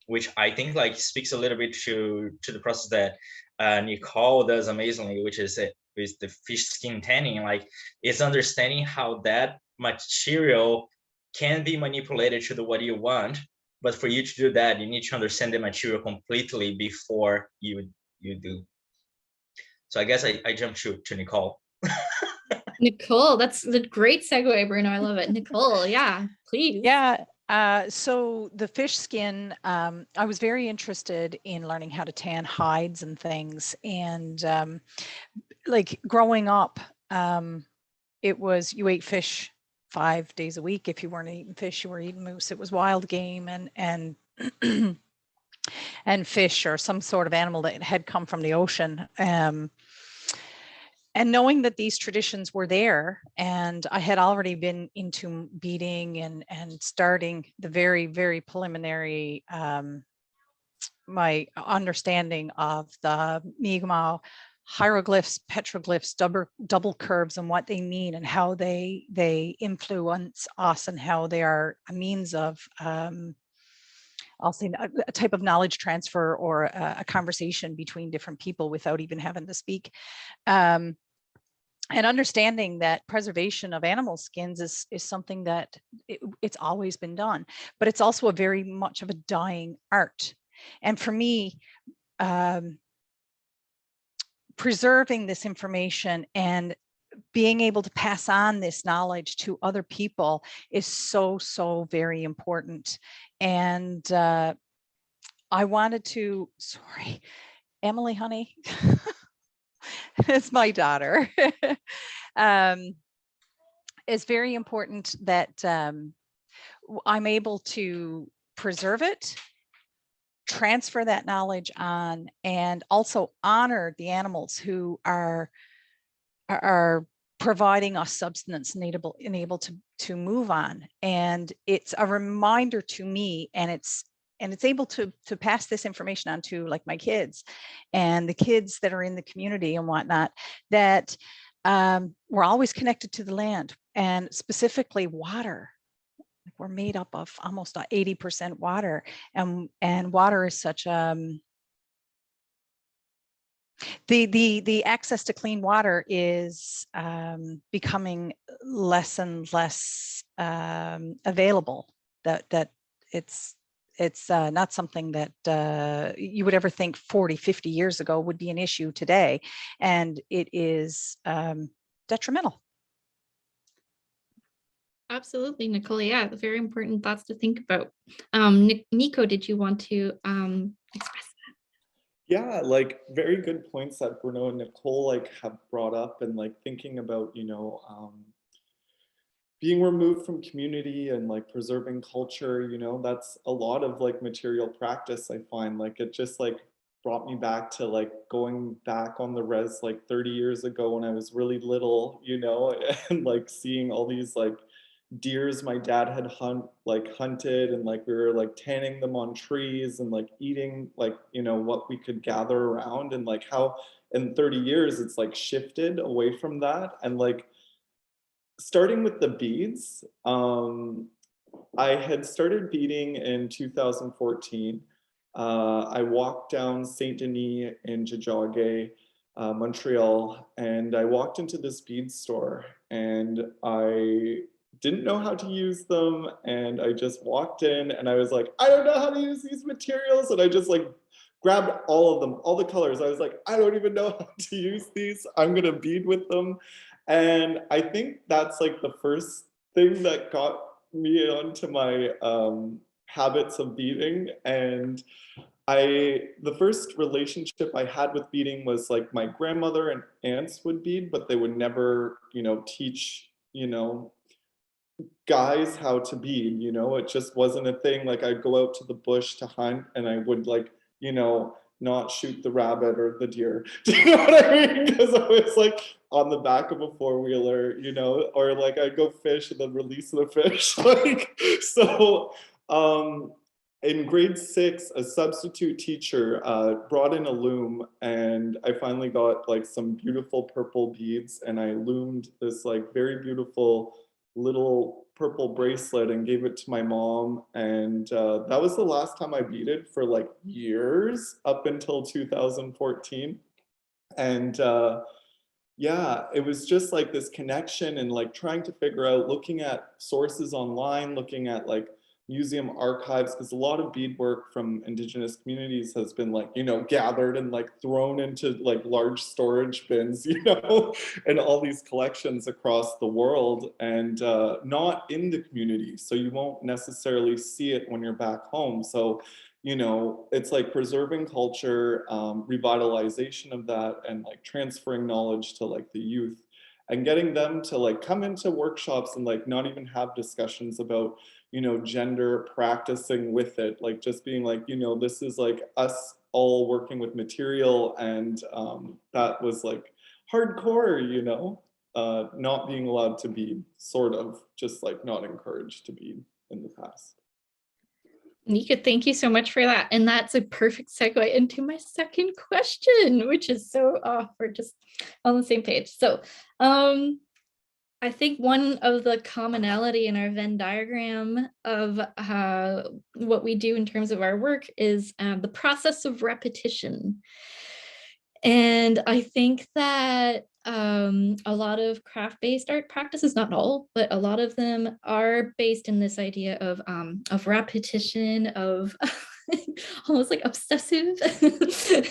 which I think like speaks a little bit to the process that Nicole does amazingly, which is the fish skin tanning. Like, it's understanding how that material can be manipulated to do what you want, but for you to do that, you need to understand the material completely before you do. So I guess I jumped to Nicole.
Nicole, that's a great segue, Bruno. I love it. Nicole, yeah, please.
Yeah. So the fish skin, I was very interested in learning how to tan hides and things. And like growing up, it was, you ate fish 5 days a week. If you weren't eating fish, you were eating moose. It was wild game and and fish or some sort of animal that had come from the ocean. And knowing that these traditions were there, and I had already been into beading and starting the very, very preliminary, my understanding of the Mi'kmaq hieroglyphs, petroglyphs, double curves, and what they mean and how they influence us and how they are a means of, I'll say, a type of knowledge transfer or a conversation between different people without even having to speak. And understanding that preservation of animal skins is something that it's always been done, but it's also a very much of a dying art. And for me, preserving this information and being able to pass on this knowledge to other people is so very important. And I wanted to, sorry, Emily, honey. It's my daughter. It's very important that I'm able to preserve it, transfer that knowledge on, and also honor the animals who are providing us substance and able to move on. And it's a reminder to me, and it's able to pass this information on to like my kids and the kids that are in the community and whatnot, that we're always connected to the land, and specifically water. We're made up of almost 80% water, and water is such the access to clean water is becoming less and less available. That it's not something that you would ever think 40, 50 years ago would be an issue today, and it is detrimental.
Absolutely, Nicole. Yeah, very important thoughts to think about. Nico, did you want to express?
Yeah, like very good points that Bruno and Nicole like have brought up, and like thinking about, being removed from community and like preserving culture, that's a lot of like material practice. I find like it just like brought me back to like going back on the res like 30 years ago when I was really little, and like seeing all these like deers my dad had hunted, and like we were like tanning them on trees and like eating like what we could gather around, and like how in 30 years it's like shifted away from that. And like starting with the beads, I had started beading in 2014. I walked down Saint Denis in Tiohtià:ke, Montreal, and I walked into this bead store, and I didn't know how to use them, and I just walked in and I was like, I don't know how to use these materials, and I just like grabbed all of them, all the colors. I was like, I don't even know how to use these. I'm gonna bead with them. And I think that's like the first thing that got me onto my habits of beading. And the first relationship I had with beading was like my grandmother and aunts would bead, but they would never, teach, guys how to bead, it just wasn't a thing. Like I'd go out to the bush to hunt, and I would like, not shoot the rabbit or the deer. Do you know what I mean? Because I was like on the back of a four-wheeler, or like I'd go fish and then release the fish. Like, so in grade 6, a substitute teacher brought in a loom, and I finally got like some beautiful purple beads, and I loomed this like very beautiful little purple bracelet and gave it to my mom. And that was the last time I beaded for like years, up until 2014. And yeah, it was just like this connection, and like trying to figure out, looking at sources online, looking at like museum archives, because a lot of beadwork from Indigenous communities has been like, gathered and like thrown into like large storage bins, and all these collections across the world, and not in the community. So you won't necessarily see it when you're back home. So, it's like preserving culture, revitalization of that, and like transferring knowledge to like the youth, and getting them to like come into workshops and like not even have discussions about gender, practicing with it, like just being like, this is like us all working with material. And that was like hardcore, not being allowed to be, sort of just like not encouraged to be in the past.
Nika, thank you so much for that. And that's a perfect segue into my second question, which is so we're just on the same page. So I think one of the commonality in our Venn diagram of what we do in terms of our work is the process of repetition. And I think that a lot of craft-based art practices, not all, but a lot of them are based in this idea of repetition, of almost like obsessive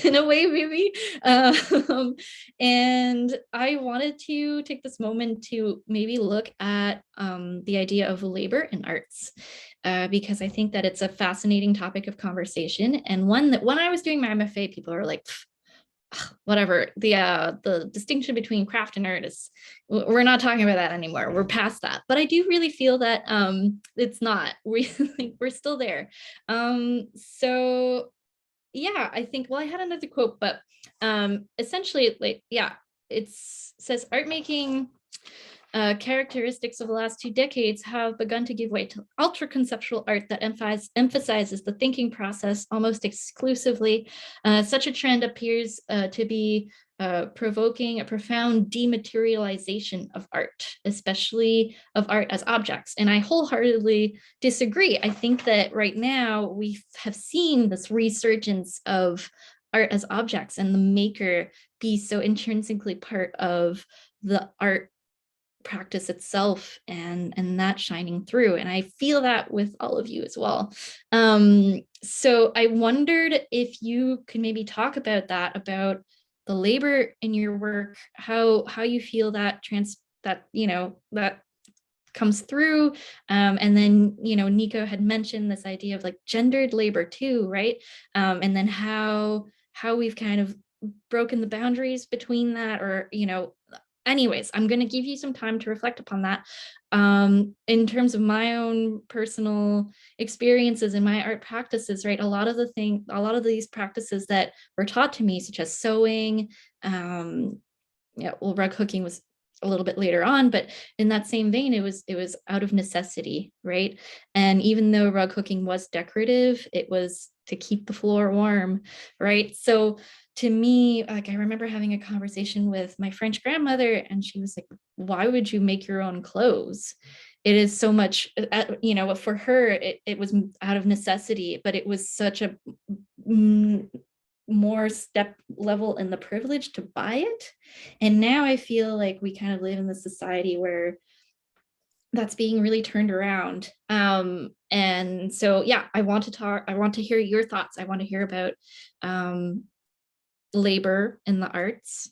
in a way, maybe. And I wanted to take this moment to maybe look at the idea of labor in arts, because I think that it's a fascinating topic of conversation, and one that when I was doing my MFA, people are like, whatever, the distinction between craft and art is, we're not talking about that anymore, we're past that. But I do really feel that it's not, we're still there. So yeah, I think, well, I had another quote, but essentially, like, yeah, it says art making characteristics of the last 2 decades have begun to give way to ultra-conceptual art that emphasizes the thinking process almost exclusively. Such a trend appears to be provoking a profound dematerialization of art, especially of art as objects. And I wholeheartedly disagree. I think that right now we have seen this resurgence of art as objects and the maker be so intrinsically part of the art practice itself, and that shining through. And I feel that with all of you as well. So I wondered if you could maybe talk about that, about the labor in your work, how you feel that that comes through. And then, Nico had mentioned this idea of like gendered labor too, right? And then how we've kind of broken the boundaries between that, or, anyways, I'm going to give you some time to reflect upon that. In terms of my own personal experiences in my art practices, right? A lot of these practices that were taught to me, such as sewing, rug hooking was a little bit later on, but in that same vein, it was out of necessity, right? And even though rug hooking was decorative, it was to keep the floor warm, right? So to me, like, I remember having a conversation with my French grandmother, and she was like, why would you make your own clothes? It is so much, for her, it was out of necessity, but it was such a more step level in the privilege to buy it. And now I feel like we kind of live in this society where that's being really turned around. And so, yeah, I want to hear your thoughts. I want to hear about labor in the arts,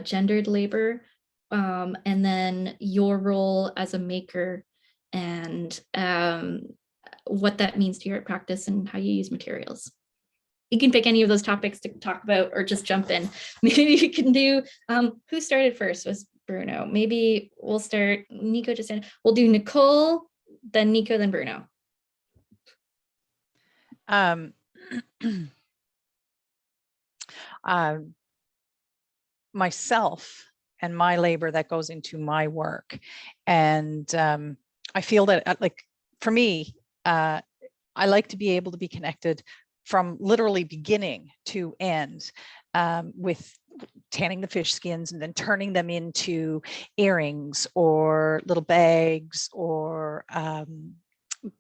gendered labor, and then your role as a maker, and what that means to your art practice and how you use materials. You can pick any of those topics to talk about, or just jump in. Maybe you can do, who started first? Was Bruno. Maybe we'll start, Nico just ended. We'll do Nicole, then Nico, then Bruno.
Myself and my labor that goes into my work. And I feel that, like, for me, I like to be able to be connected from literally beginning to end, with tanning the fish skins and then turning them into earrings or little bags or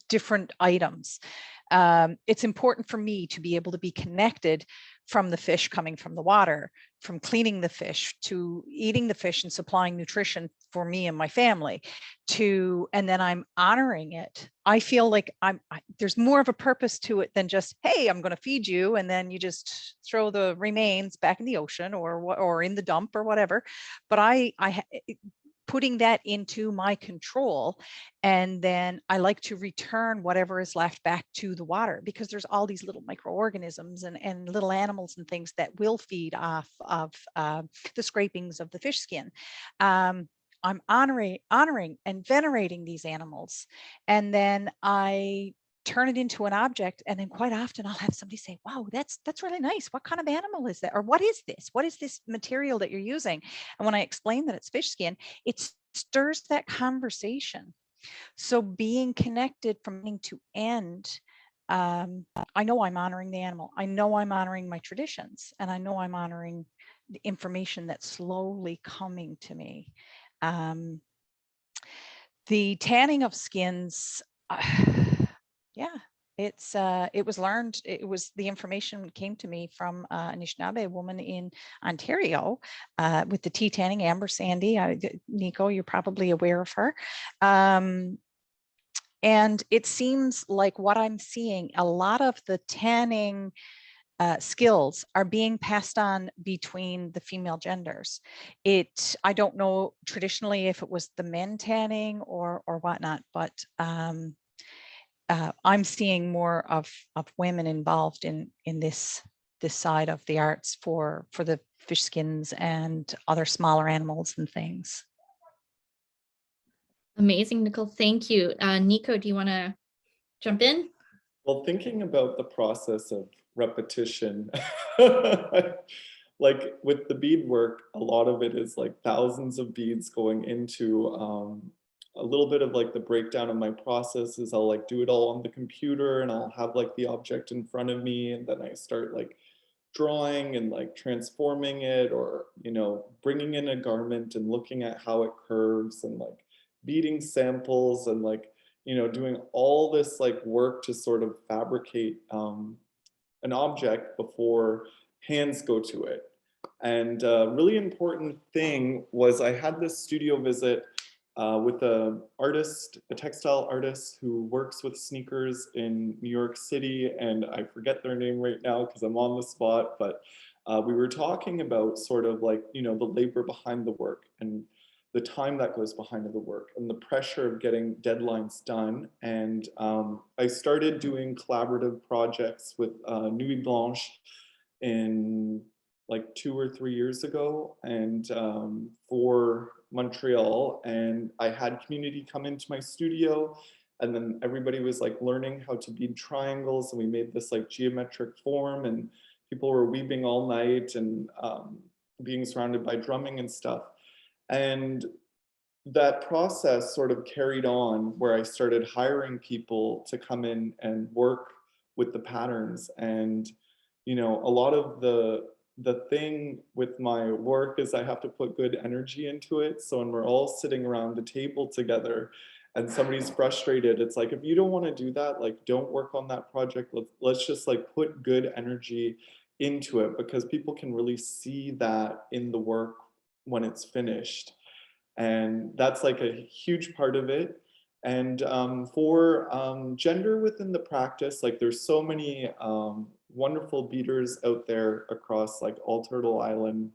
different items. It's important for me to be able to be connected from the fish coming from the water, from cleaning the fish to eating the fish and supplying nutrition for me and my family, and then I'm honoring it. I feel like there's more of a purpose to it than just, hey, I'm going to feed you, and then you just throw the remains back in the ocean or in the dump or whatever. But putting that into my control, and then I like to return whatever is left back to the water, because there's all these little microorganisms and little animals and things that will feed off of the scrapings of the fish skin. I'm honoring and venerating these animals, and then I turn it into an object. And then quite often I'll have somebody say, wow, that's really nice. What kind of animal is that? Or what is this? What is this material that you're using? And when I explain that it's fish skin, it stirs that conversation. So being connected from beginning to end, I know I'm honoring the animal. I know I'm honoring my traditions, and I know I'm honoring the information that's slowly coming to me. The tanning of skins, yeah, it was learned. The information came to me from an Anishinaabe woman in Ontario with the tea tanning, Amber Sandy. Nico, you're probably aware of her. And it seems like what I'm seeing, a lot of the tanning skills are being passed on between the female genders. I don't know traditionally if it was the men tanning or whatnot, but I'm seeing more of women involved in this side of the arts for the fish skins and other smaller animals and things.
Amazing, Nicole. Thank you. Nico, do you want to jump in?
Well, thinking about the process of repetition, like with the beadwork, a lot of it is like thousands of beads going into a little bit of like the breakdown of my process is I'll like do it all on the computer and I'll have like the object in front of me and then I start like drawing and like transforming it or, you know, bringing in a garment and looking at how it curves and like beading samples and like, you know, doing all this like work to sort of fabricate an object before hands go to it. And a really important thing was I had this studio visit with a textile artist who works with sneakers in New York City, and I forget their name right now because I'm on the spot, but we were talking about sort of like, you know, the labor behind the work and the time that goes behind the work and the pressure of getting deadlines done. And I started doing collaborative projects with Nuit Blanche in like 2 or 3 years ago and for Montreal, and I had community come into my studio and then everybody was like learning how to bead triangles and we made this like geometric form and people were weaving all night and being surrounded by drumming and stuff. And that process sort of carried on where I started hiring people to come in and work with the patterns. And, you know, a lot of the thing with my work is I have to put good energy into it. So when we're all sitting around the table together and somebody's frustrated, it's like, if you don't want to do that, like, don't work on that project. Let's just like put good energy into it because people can really see that in the work when it's finished. And that's like a huge part of it. And for gender within the practice, like there's so many wonderful beaters out there across like All Turtle Island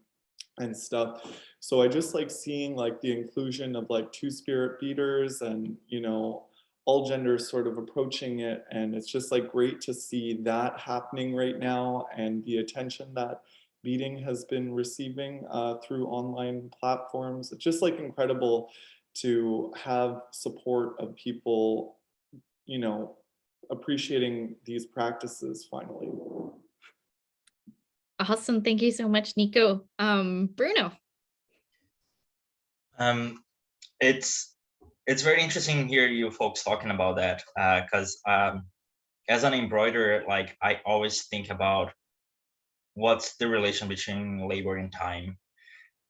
and stuff. So I just like seeing like the inclusion of like two-spirit beaters and, you know, all genders sort of approaching it. And it's just like great to see that happening right now and the attention that beading has been receiving through online platforms. It's just like incredible to have support of people, you know, appreciating these practices finally.
Awesome. Thank you so much, Nico. Bruno.
It's very interesting to hear you folks talking about that because as an embroiderer, like I always think about what's the relation between labor and time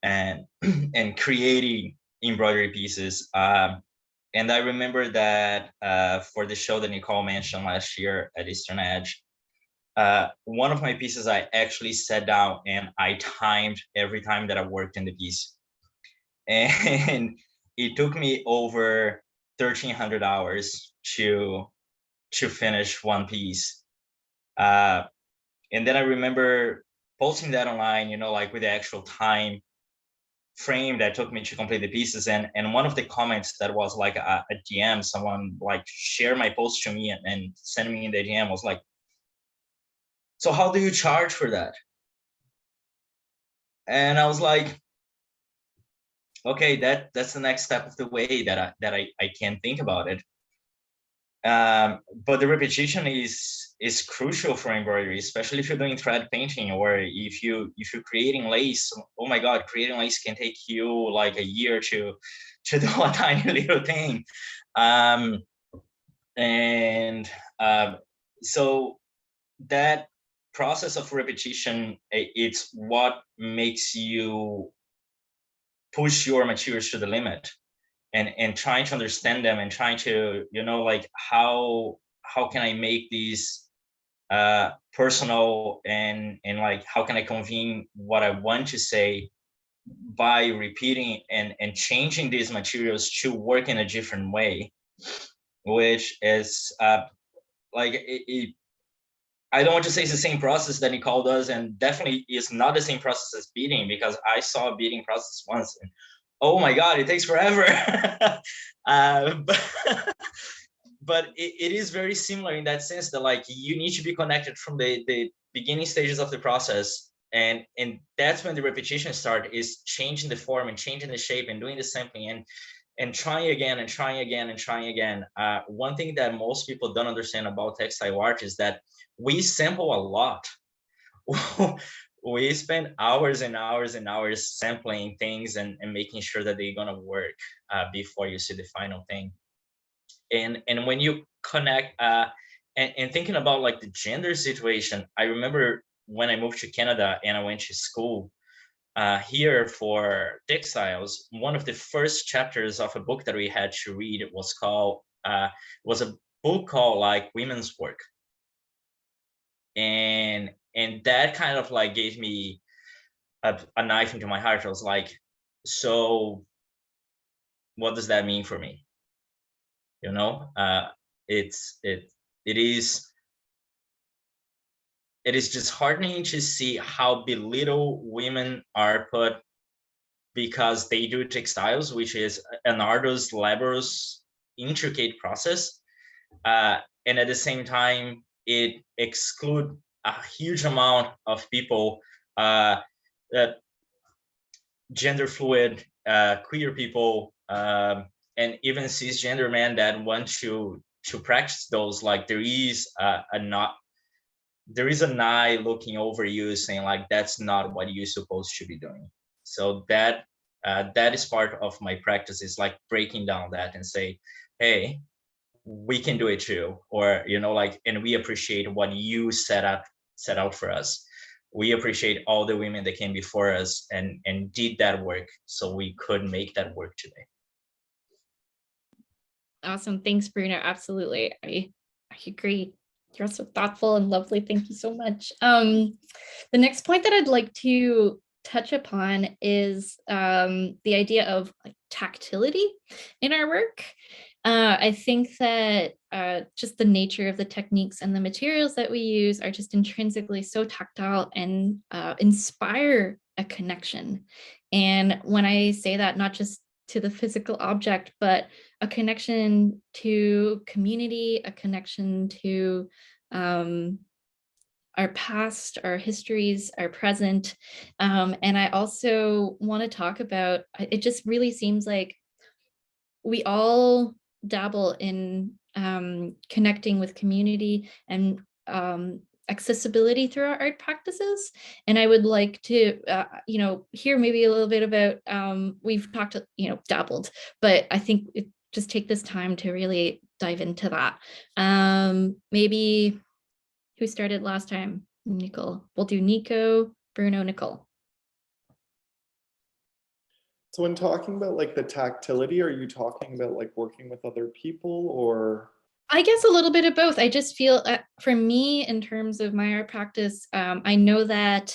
and and creating embroidery pieces. And I remember that for the show that Nicole mentioned last year at Eastern Edge, one of my pieces, I actually sat down and I timed every time that I worked in the piece. And it took me over 1,300 hours to finish one piece. And then I remember posting that online, you know, like with the actual time frame that took me to complete the pieces. And one of the comments that was like a DM, someone like shared my post to me and sent me in the DM was like, so how do you charge for that? And I was like, okay, that's the next step of the way that I can think about it. But the repetition is crucial for embroidery, especially if you're doing thread painting or if you're creating lace. Oh my God, creating lace can take you like a year to do a tiny little thing. So that process of repetition, it's what makes you push your materials to the limit. And trying to understand them and trying to, you know, like how can I make these personal and like how can I convene what I want to say by repeating and changing these materials to work in a different way, which is like I don't want to say it's the same process that Nicole does, and definitely is not the same process as beading, because I saw a beading process once and oh my God, it takes forever. But it is very similar in that sense that like you need to be connected from the beginning stages of the process. And that's when the repetition start, is changing the form and changing the shape and doing the sampling and trying again and trying again and trying again. One thing that most people don't understand about textile art is that we sample a lot. we spend hours and hours and hours sampling things and making sure that they're gonna work before you see the final thing. And when you connect and thinking about like the gender situation, I remember when I moved to Canada and I went to school here for textiles, one of the first chapters of a book that we had to read was a book called like Women's Work. And that kind of like gave me a knife into my heart. I was like, so what does that mean for me? You know, it is just heartening to see how belittled women are put because they do textiles, which is an arduous, laborious, intricate process. And at the same time, it excludes a huge amount of people, that gender fluid, queer people, and even cisgender men that want to practice those. Like there is an eye looking over you saying like, that's not what you're supposed to be doing. So that is part of my practice, is like breaking down that and say, hey, we can do it too. Or, you know, like, and we appreciate what you set out for us. We appreciate all the women that came before us and did that work so we could make that work today.
Awesome. Thanks, Bruno. Absolutely. I agree. You're so thoughtful and lovely. Thank you so much. The next point that I'd like to touch upon is the idea of like tactility in our work. I think that just the nature of the techniques and the materials that we use are just intrinsically so tactile and inspire a connection. And when I say that, not just to the physical object, but a connection to community, a connection to our past, our histories, our present. And I also want to talk about, it just really seems like we all dabble in connecting with community and accessibility through our art practices. And I would like to, hear maybe a little bit about, we've talked, dabbled, but I think just take this time to really dive into that. Maybe who started last time? Nicole. We'll do Nico, Bruno, Nicole.
So when talking about like the tactility, are you talking about like working with other people, or?
I guess a little bit of both. I just feel for me, in terms of my art practice, I know that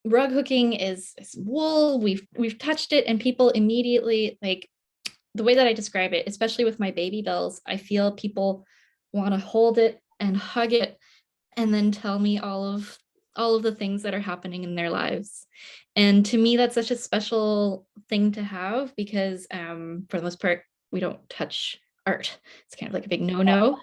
rug hooking is wool. We've touched it and people immediately, like the way that I describe it, especially with my baby bells, I feel people want to hold it and hug it and then tell me all of the things that are happening in their lives. And to me, that's such a special thing to have because for the most part, we don't touch art. It's kind of like a big no-no.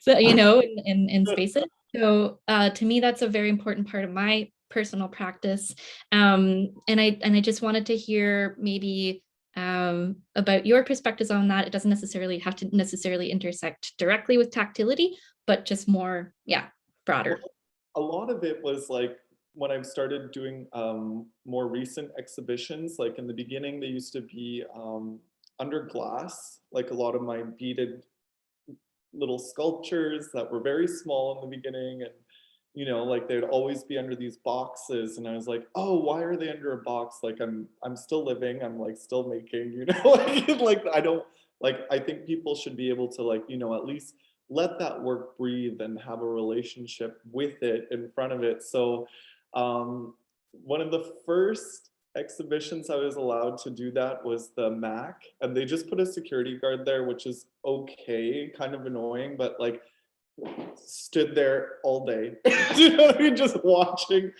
So, in spaces. So to me, that's a very important part of my personal practice. And I just wanted to hear maybe about your perspectives on that. It doesn't necessarily have to intersect directly with tactility, but just more, broader.
A lot of it was like when I've started doing more recent exhibitions, like in the beginning, they used to be under glass, like a lot of my beaded little sculptures that were very small in the beginning, and like they'd always be under these boxes, and I was like, oh, why are they under a box? Like I'm still living, I'm like still making, like I don't, like I think people should be able to like at least let that work breathe and have a relationship with it in front of it. So one of the first exhibitions I was allowed to do that was the MAC, and they just put a security guard there, which is okay, kind of annoying, but like stood there all day, just watching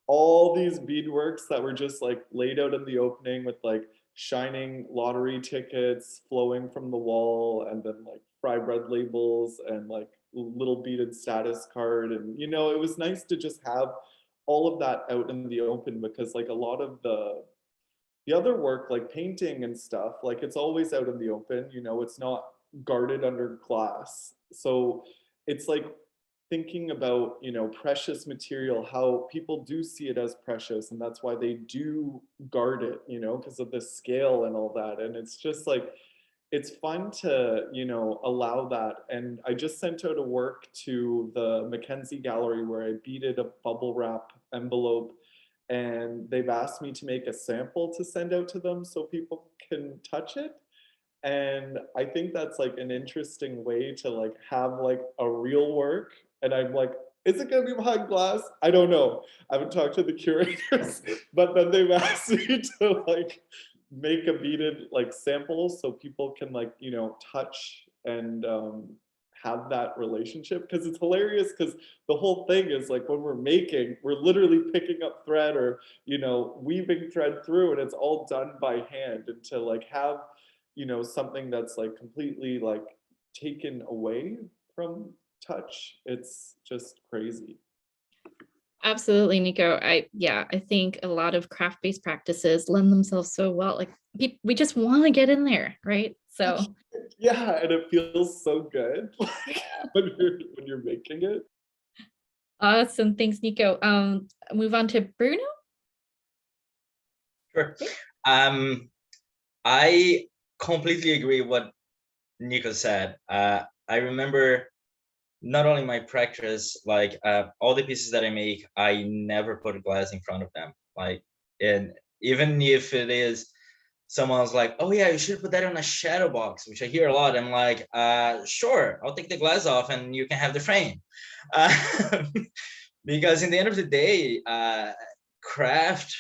all these beadworks that were just like laid out in the opening with like shining lottery tickets flowing from the wall, and then like fry bread labels and like little beaded status card. And it was nice to just have all of that out in the open, because like a lot of the other work, like painting and stuff, like it's always out in the open, it's not guarded under glass. So it's like thinking about, you know, precious material, how people do see it as precious, and that's why they do guard it, you know, because of the scale and all that. And it's just like, it's fun to, you know, allow that. And I just sent out a work to the Mackenzie Gallery where I beaded a bubble wrap envelope, and they've asked me to make a sample to send out to them so people can touch it. And I think that's like an interesting way to like have like a real work. And I'm like, is it gonna be behind glass? I don't know. I haven't talked to the curators, but then they've asked me to like make a beaded like sample so people can like, you know, touch and have that relationship. Because it's hilarious, because the whole thing is like when we're making, we're literally picking up thread or, you know, weaving thread through, and it's all done by hand. And to like have, you know, something that's like completely like taken away from touch, it's just crazy.
Absolutely, Nico. I think a lot of craft-based practices lend themselves so well. Like we just want to get in there, right? So
Yeah, and it feels so good like, when you're making it.
awesome. Thanks, Nico. Move on to Bruno.
Sure. I completely agree what Nico said. I remember not only my practice, like all the pieces that I make, I never put glass in front of them. Like, and even if it is, someone's like, oh yeah, you should put that on a shadow box, which I hear a lot. I'm like, sure, I'll take the glass off and you can have the frame. Because in the end of the day, craft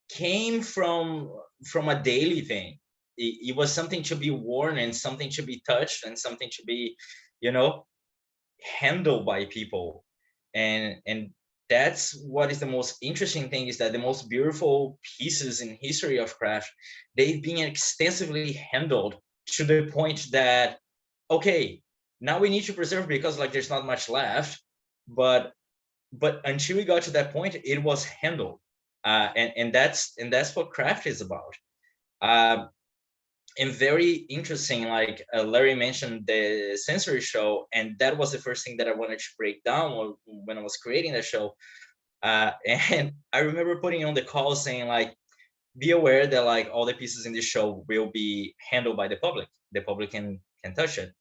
came from a daily thing. It was something to be worn and something to be touched and something to be, you know, handled by people. And that's what is the most interesting thing, is that the most beautiful pieces in history of craft, they've been extensively handled to the point that, okay, now we need to preserve because like there's not much left, but until we got to that point, it was handled. And that's what craft is about. And very interesting, like Larry mentioned the sensory show, and that was the first thing that I wanted to break down when I was creating the show. And I remember putting on the call saying like, be aware that like all the pieces in this show will be handled by the public. The public can touch it.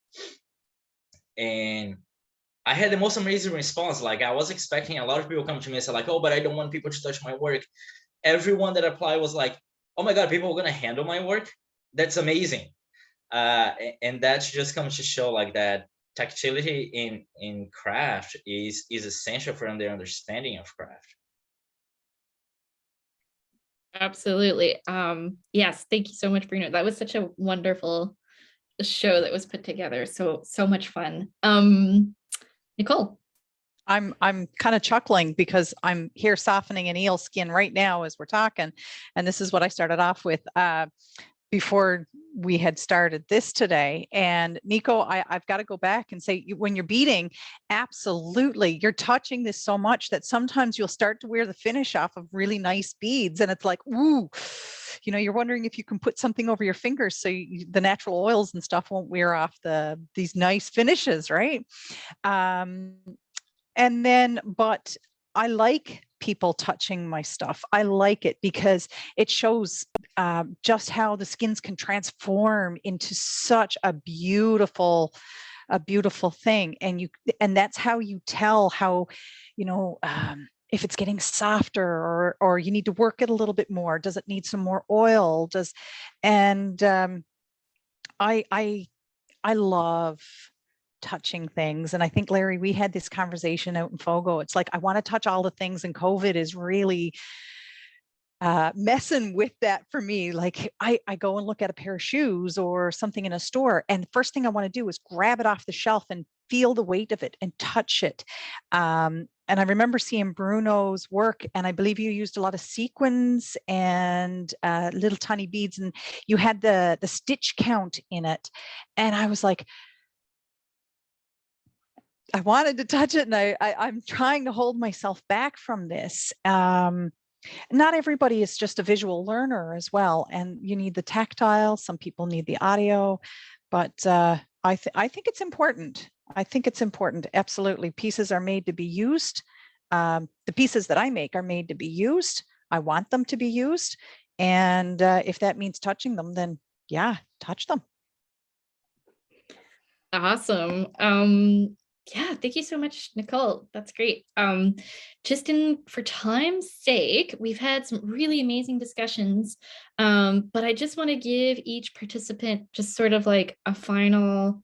And I had the most amazing response. Like I was expecting a lot of people come to me and say like, oh, but I don't want people to touch my work. Everyone that applied was like, oh my God, people are gonna handle my work? That's amazing. And that just comes to show like that tactility in craft is essential for their understanding of craft.
Absolutely. Yes, thank you so much, Bruno. That was such a wonderful show that was put together. So much fun. Nicole.
I'm kind of chuckling because I'm here softening an eel skin right now as we're talking. And this is what I started off with before we had started this today. And Nico, I've got to go back and say, when you're beading, absolutely, you're touching this so much that sometimes you'll start to wear the finish off of really nice beads. And it's like, ooh, you know, you're wondering if you can put something over your fingers so the natural oils and stuff won't wear off these nice finishes, right? And then, but I like people touching my stuff. I like it because it shows just how the skins can transform into such a beautiful thing. And that's how you tell how, you know, if it's getting softer or you need to work it a little bit more. Does it need some more oil? I love touching things. And I think, Larry, we had this conversation out in Fogo. It's like, I want to touch all the things, and COVID is really messing with that for me. Like I go and look at a pair of shoes or something in a store, and the first thing I want to do is grab it off the shelf and feel the weight of it and touch it. And I remember seeing Bruno's work, and I believe you used a lot of sequins and little tiny beads, and you had the stitch count in it. And I was like, I wanted to touch it, and I'm trying to hold myself back from this. Not everybody is just a visual learner as well, and you need the tactile. Some people need the audio, but I think it's important. I think it's important. Absolutely. Pieces are made to be used. The pieces that I make are made to be used. I want them to be used. And if that means touching them, then yeah, touch them.
Awesome. Yeah, thank you so much, Nicole. That's great. Just for time's sake, we've had some really amazing discussions, but I just want to give each participant just sort of like a final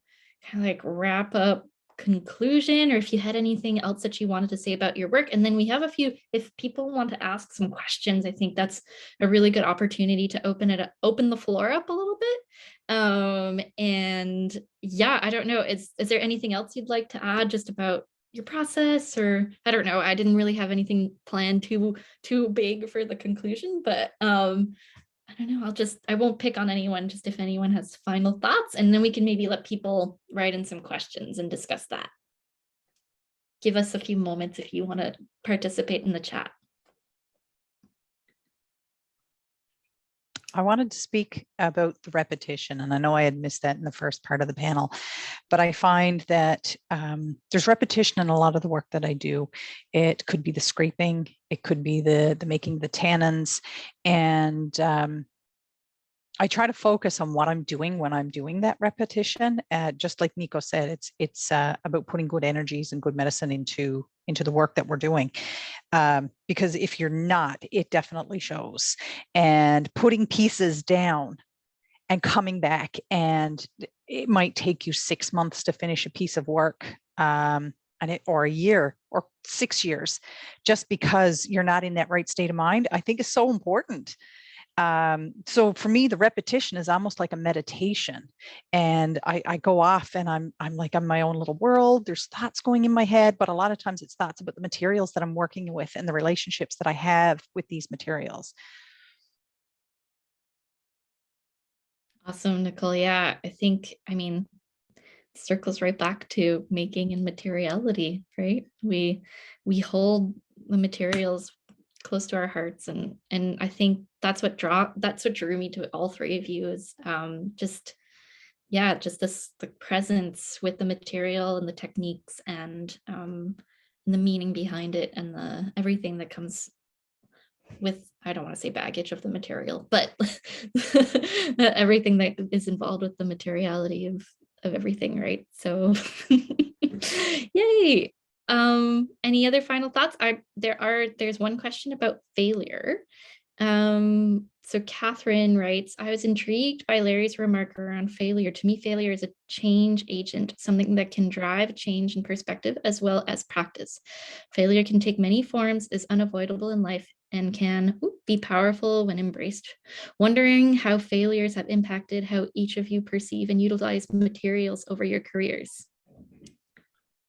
kind of like wrap up conclusion, or if you had anything else that you wanted to say about your work. And then we have a few, if people want to ask some questions, I think that's a really good opportunity to open the floor up a little bit. And yeah, I don't know, is there anything else you'd like to add just about your process? Or I don't know, I didn't really have anything planned too big for the conclusion, but I don't know, I won't pick on anyone, just if anyone has final thoughts, and then we can maybe let people write in some questions and discuss that. Give us a few moments if you want to participate in the chat.
I wanted to speak about the repetition, and I know I had missed that in the first part of the panel, but I find that there's repetition in a lot of the work that I do. It could be the scraping, it could be the making the tannins, and I try to focus on what I'm doing when I'm doing that repetition. Just like Nico said, it's about putting good energies and good medicine into the work that we're doing. Because if you're not, it definitely shows. And putting pieces down and coming back, and it might take you 6 months to finish a piece of work, or a year or 6 years, just because you're not in that right state of mind, I think is so important. So for me, the repetition is almost like a meditation, and I go off and I'm like, I'm my own little world. There's thoughts going in my head, but a lot of times it's thoughts about the materials that I'm working with and the relationships that I have with these materials.
Awesome, Nicole. Yeah, I mean, circles right back to making and materiality, right? We hold the materials close to our hearts, and I think that's what drew me to all three of you, is just the presence with the material and the techniques, and the meaning behind it, and the everything that comes with, I don't want to say baggage of the material, but everything that is involved with the materiality of everything, right? So yay. Any other final thoughts? There's one question about failure. So Catherine writes, I was intrigued by Larry's remark around failure. To me, failure is a change agent, something that can drive change in perspective as well as practice. Failure can take many forms, is unavoidable in life, and can be powerful when embraced. Wondering how failures have impacted how each of you perceive and utilize materials over your careers.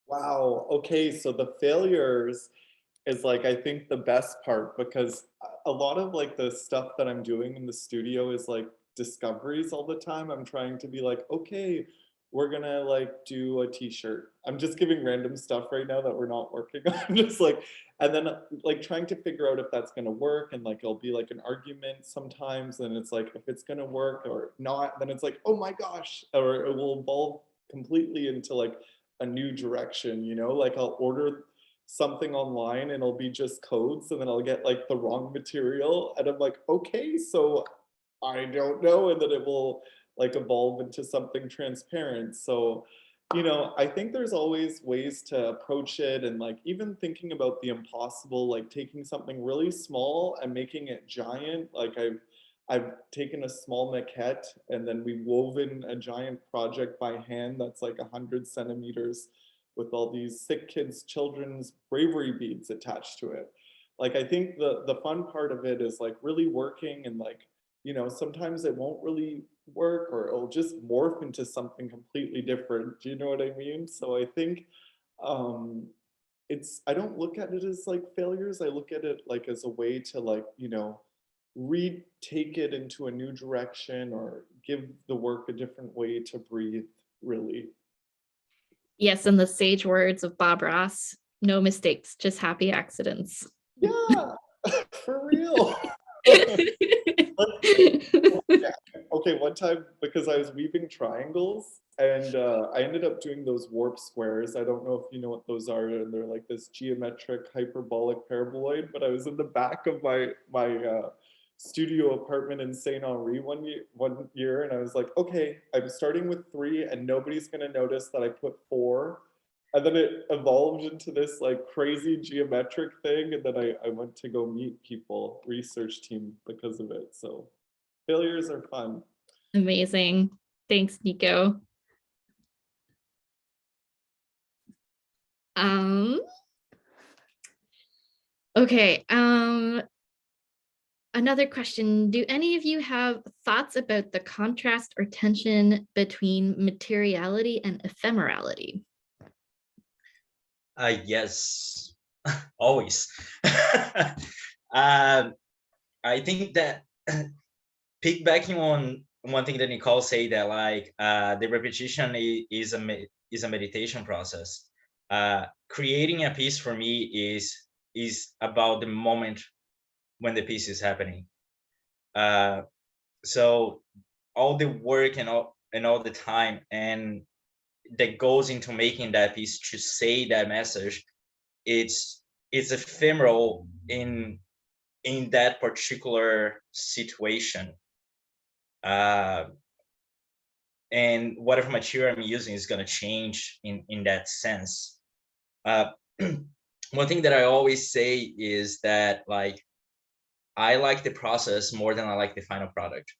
Wow. Okay. So the failures is like, I think the best part, because a lot of like the stuff that I'm doing in the studio is like discoveries all the time. I'm trying to be like, okay, we're gonna like do a t-shirt. I'm just giving random stuff right now that we're not working on. Just like, and then like trying to figure out if that's gonna work, and like it'll be like an argument sometimes, and it's like if it's gonna work or not, then it's like, oh my gosh, or it will evolve completely into like a new direction, you know, like I'll order something online and it'll be just codes, and then I'll get like the wrong material, and I'm like, okay, so I don't know, and then it will like evolve into something transparent. So, you know, I think there's always ways to approach it, and like even thinking about the impossible, like taking something really small and making it giant. Like I've taken a small maquette and then we woven a giant project by hand that's like 100 centimeters with all these sick kids, children's bravery beads attached to it. Like, I think the fun part of it is like really working, and like, you know, sometimes it won't really work, or it'll just morph into something completely different. Do you know what I mean? So I think um, I don't look at it as like failures. I look at it like as a way to like, you know, retake it into a new direction, or give the work a different way to breathe, really.
Yes, and the sage words of Bob Ross, no mistakes, just happy accidents.
Yeah, for real. okay, one time, because I was weaving triangles, and I ended up doing those warp squares. I don't know if you know what those are, and they're like this geometric hyperbolic paraboloid, but I was in the back of my studio apartment in Saint Henri one year, and I was like, okay, I'm starting with 3 and nobody's gonna notice that I put 4. And then it evolved into this like crazy geometric thing, and then I went to go meet people, research team, because of it. So failures are fun.
Amazing. Thanks, Nico. Okay. Another question. Do any of you have thoughts about the contrast or tension between materiality and ephemerality?
Yes, always. I think that piggybacking on one thing that Nicole said, that like the repetition is a meditation process. Creating a piece for me is about the moment when the piece is happening. So all the work and all the time and that goes into making that piece to say that message, it's ephemeral in that particular situation. And whatever material I'm using is going to change in that sense. One thing that I always say is that like I like the process more than I like the final product.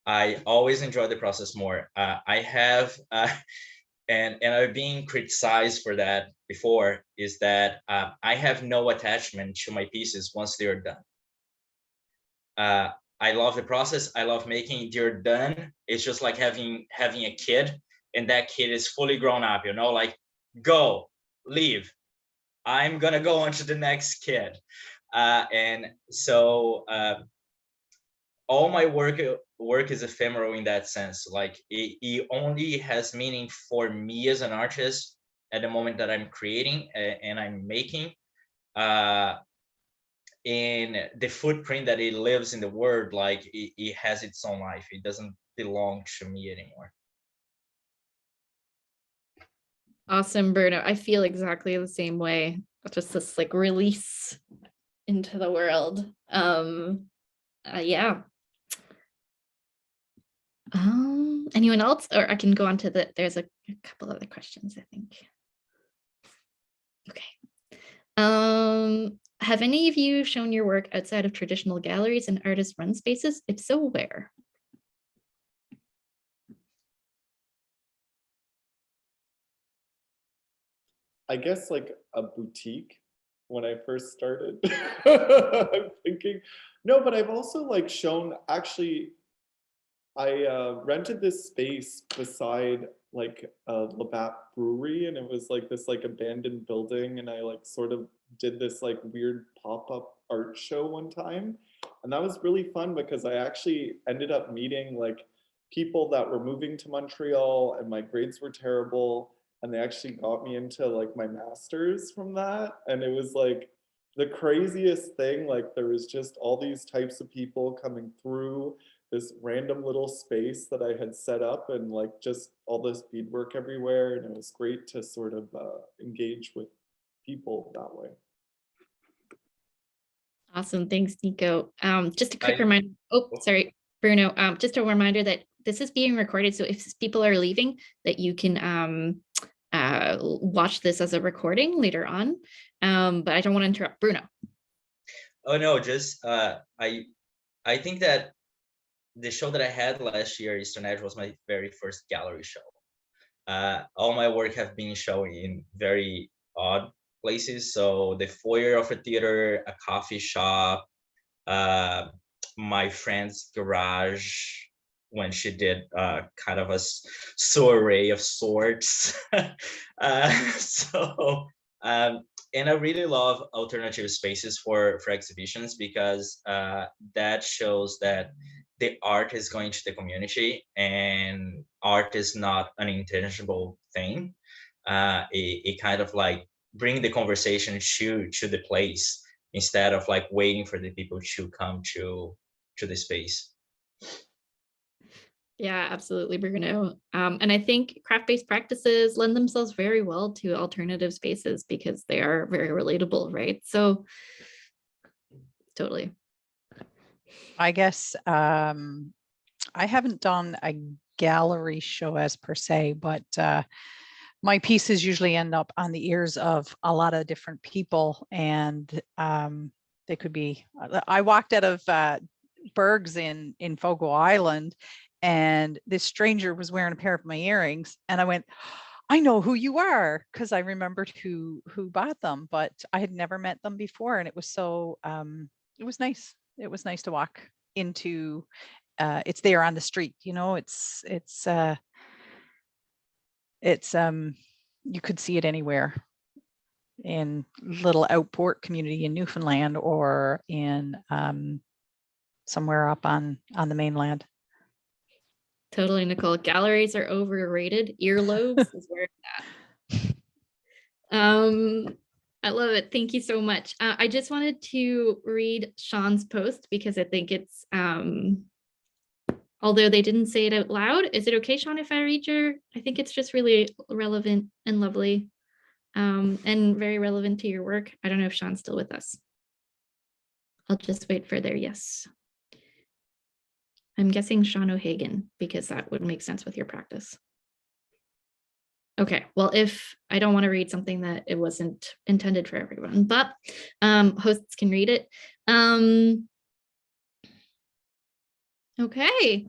I always enjoy the process more. I have and I've been criticized for that before, is that I have no attachment to my pieces once they're done. I love the process. I love making. They're done. It's just like having a kid, and that kid is fully grown up. You know, like go, leave. I'm gonna go on to the next kid, and so all my work is ephemeral in that sense. Like it only has meaning for me as an artist at the moment that I'm creating and I'm making. In the footprint that it lives in the world, like it has its own life. It doesn't belong to me anymore.
Awesome, Bruno. I feel exactly the same way. Just this like release into the world. Yeah. Anyone else? Or I can go on to there's a couple other questions, I think. Okay. Have any of you shown your work outside of traditional galleries and artist-run spaces? If so, where?
I guess like a boutique when I first started. I'm thinking, no, but I've also like shown, actually, I rented this space beside like Labatt Brewery, and it was like this like abandoned building, and I like sort of did this like weird pop-up art show one time, and that was really fun because I actually ended up meeting like people that were moving to Montreal, and my grades were terrible, and they actually got me into like my master's from that, and it was like the craziest thing. Like there was just all these types of people coming through this random little space that I had set up, and like just all this beadwork everywhere. And it was great to sort of engage with people that way.
Awesome. Thanks, Nico. Just a quick
I-
reminder. Oh, sorry, Bruno. Just a reminder that this is being recorded. So if people are leaving, that you can watch this as a recording later on. But I don't want to interrupt Bruno.
Oh no, just I think that the show that I had last year, Eastern Edge, was my very first gallery show. All my work have been showing in very odd places. So the foyer of a theater, a coffee shop, my friend's garage when she did kind of a soiree of sorts. And I really love alternative spaces for exhibitions, because that shows that the art is going to the community, and art is not an intangible thing. It kind of like bring the conversation to the place, instead of like waiting for the people to come to the space.
Yeah, absolutely, Bruno. And I think craft-based practices lend themselves very well to alternative spaces because they are very relatable, right? So totally.
I guess I haven't done a gallery show as per se, but my pieces usually end up on the ears of a lot of different people, and they could be. I walked out of Berg's in Fogo Island, and this stranger was wearing a pair of my earrings, and I went, I know who you are, because I remembered who bought them, but I had never met them before, and it was so it was nice. It was nice to walk into. It's there on the street, you know. It's you could see it anywhere in little Outport community in Newfoundland or in somewhere up on the mainland.
Totally, Nicole. Galleries are overrated. Earlobes is where it's at. I love it. Thank you so much. I just wanted to read Sean's post because I think it's although they didn't say it out loud. Is it okay, Sean, if I read your? I think it's just really relevant and lovely, and very relevant to your work. I don't know if Sean's still with us. I'll just wait for their yes. I'm guessing Sean O'Hagan, because that would make sense with your practice. Okay, well, if I don't want to read something that it wasn't intended for everyone, but hosts can read it. Okay.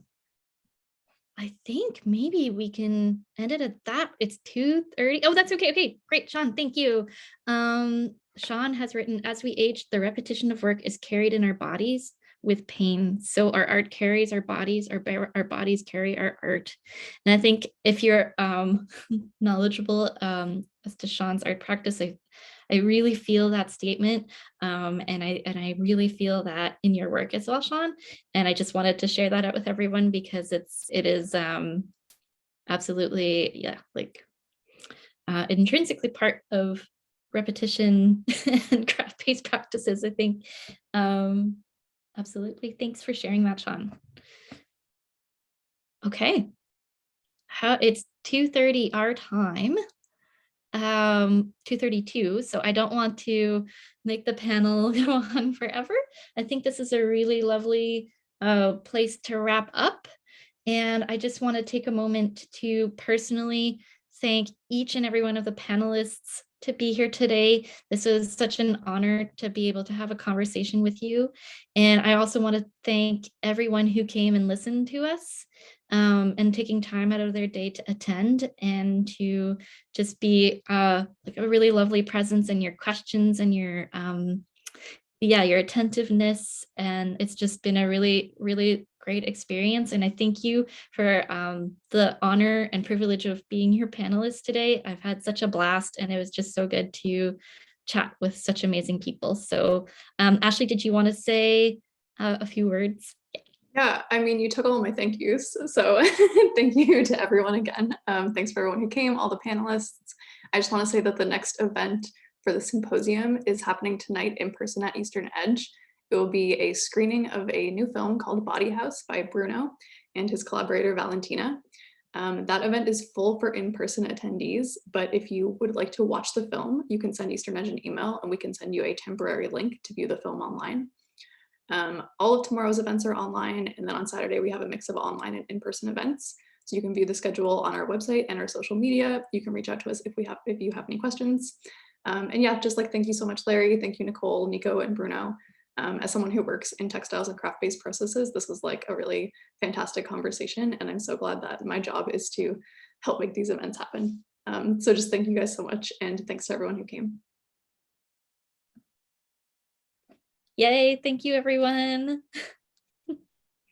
I think maybe we can end it at that. It's 2:30. Oh, that's okay. Okay, great, Sean, thank you. Sean has written, as we age, the repetition of work is carried in our bodies with pain. So our art carries our bodies, our bodies carry our art. And I think if you're knowledgeable as to Sean's art practice, I really feel that statement. And I really feel that in your work as well, Sean. And I just wanted to share that out with everyone because it is absolutely, yeah, like intrinsically part of repetition and craft-based practices, I think. Absolutely. Thanks for sharing that, Sean. Okay. It's 2:30 our time. 2:32, so I don't want to make the panel go on forever. I think this is a really lovely place to wrap up. And I just want to take a moment to personally thank each and every one of the panelists to be here today. This was such an honor to be able to have a conversation with you. And I also want to thank everyone who came and listened to us and taking time out of their day to attend and to just be like a really lovely presence and your questions and your your attentiveness. And it's just been a really, really great experience. And I thank you for the honor and privilege of being your panelist today. I've had such a blast and it was just so good to chat with such amazing people. So Ashley, did you want to say a few words?
Yeah, I mean, you took all my thank yous. So thank you to everyone again. Thanks for everyone who came, all the panelists. I just want to say that the next event for the symposium is happening tonight in person at Eastern Edge. It will be a screening of a new film called Body House by Bruno and his collaborator Valentina. That event is full for in-person attendees, but if you would like to watch the film, you can send Eastern Edge an email and we can send you a temporary link to view the film online. All of tomorrow's events are online, and then on Saturday we have a mix of online and in-person events. So you can view the schedule on our website and our social media. You can reach out to us if you have any questions. And yeah, just like thank you so much, Larry. Thank you, Nicole, Nico, and Bruno. As someone who works in textiles and craft-based processes, this was like a really fantastic conversation, and I'm so glad that my job is to help make these events happen. So just thank you guys so much, and thanks to everyone who came.
Yay, thank you, everyone.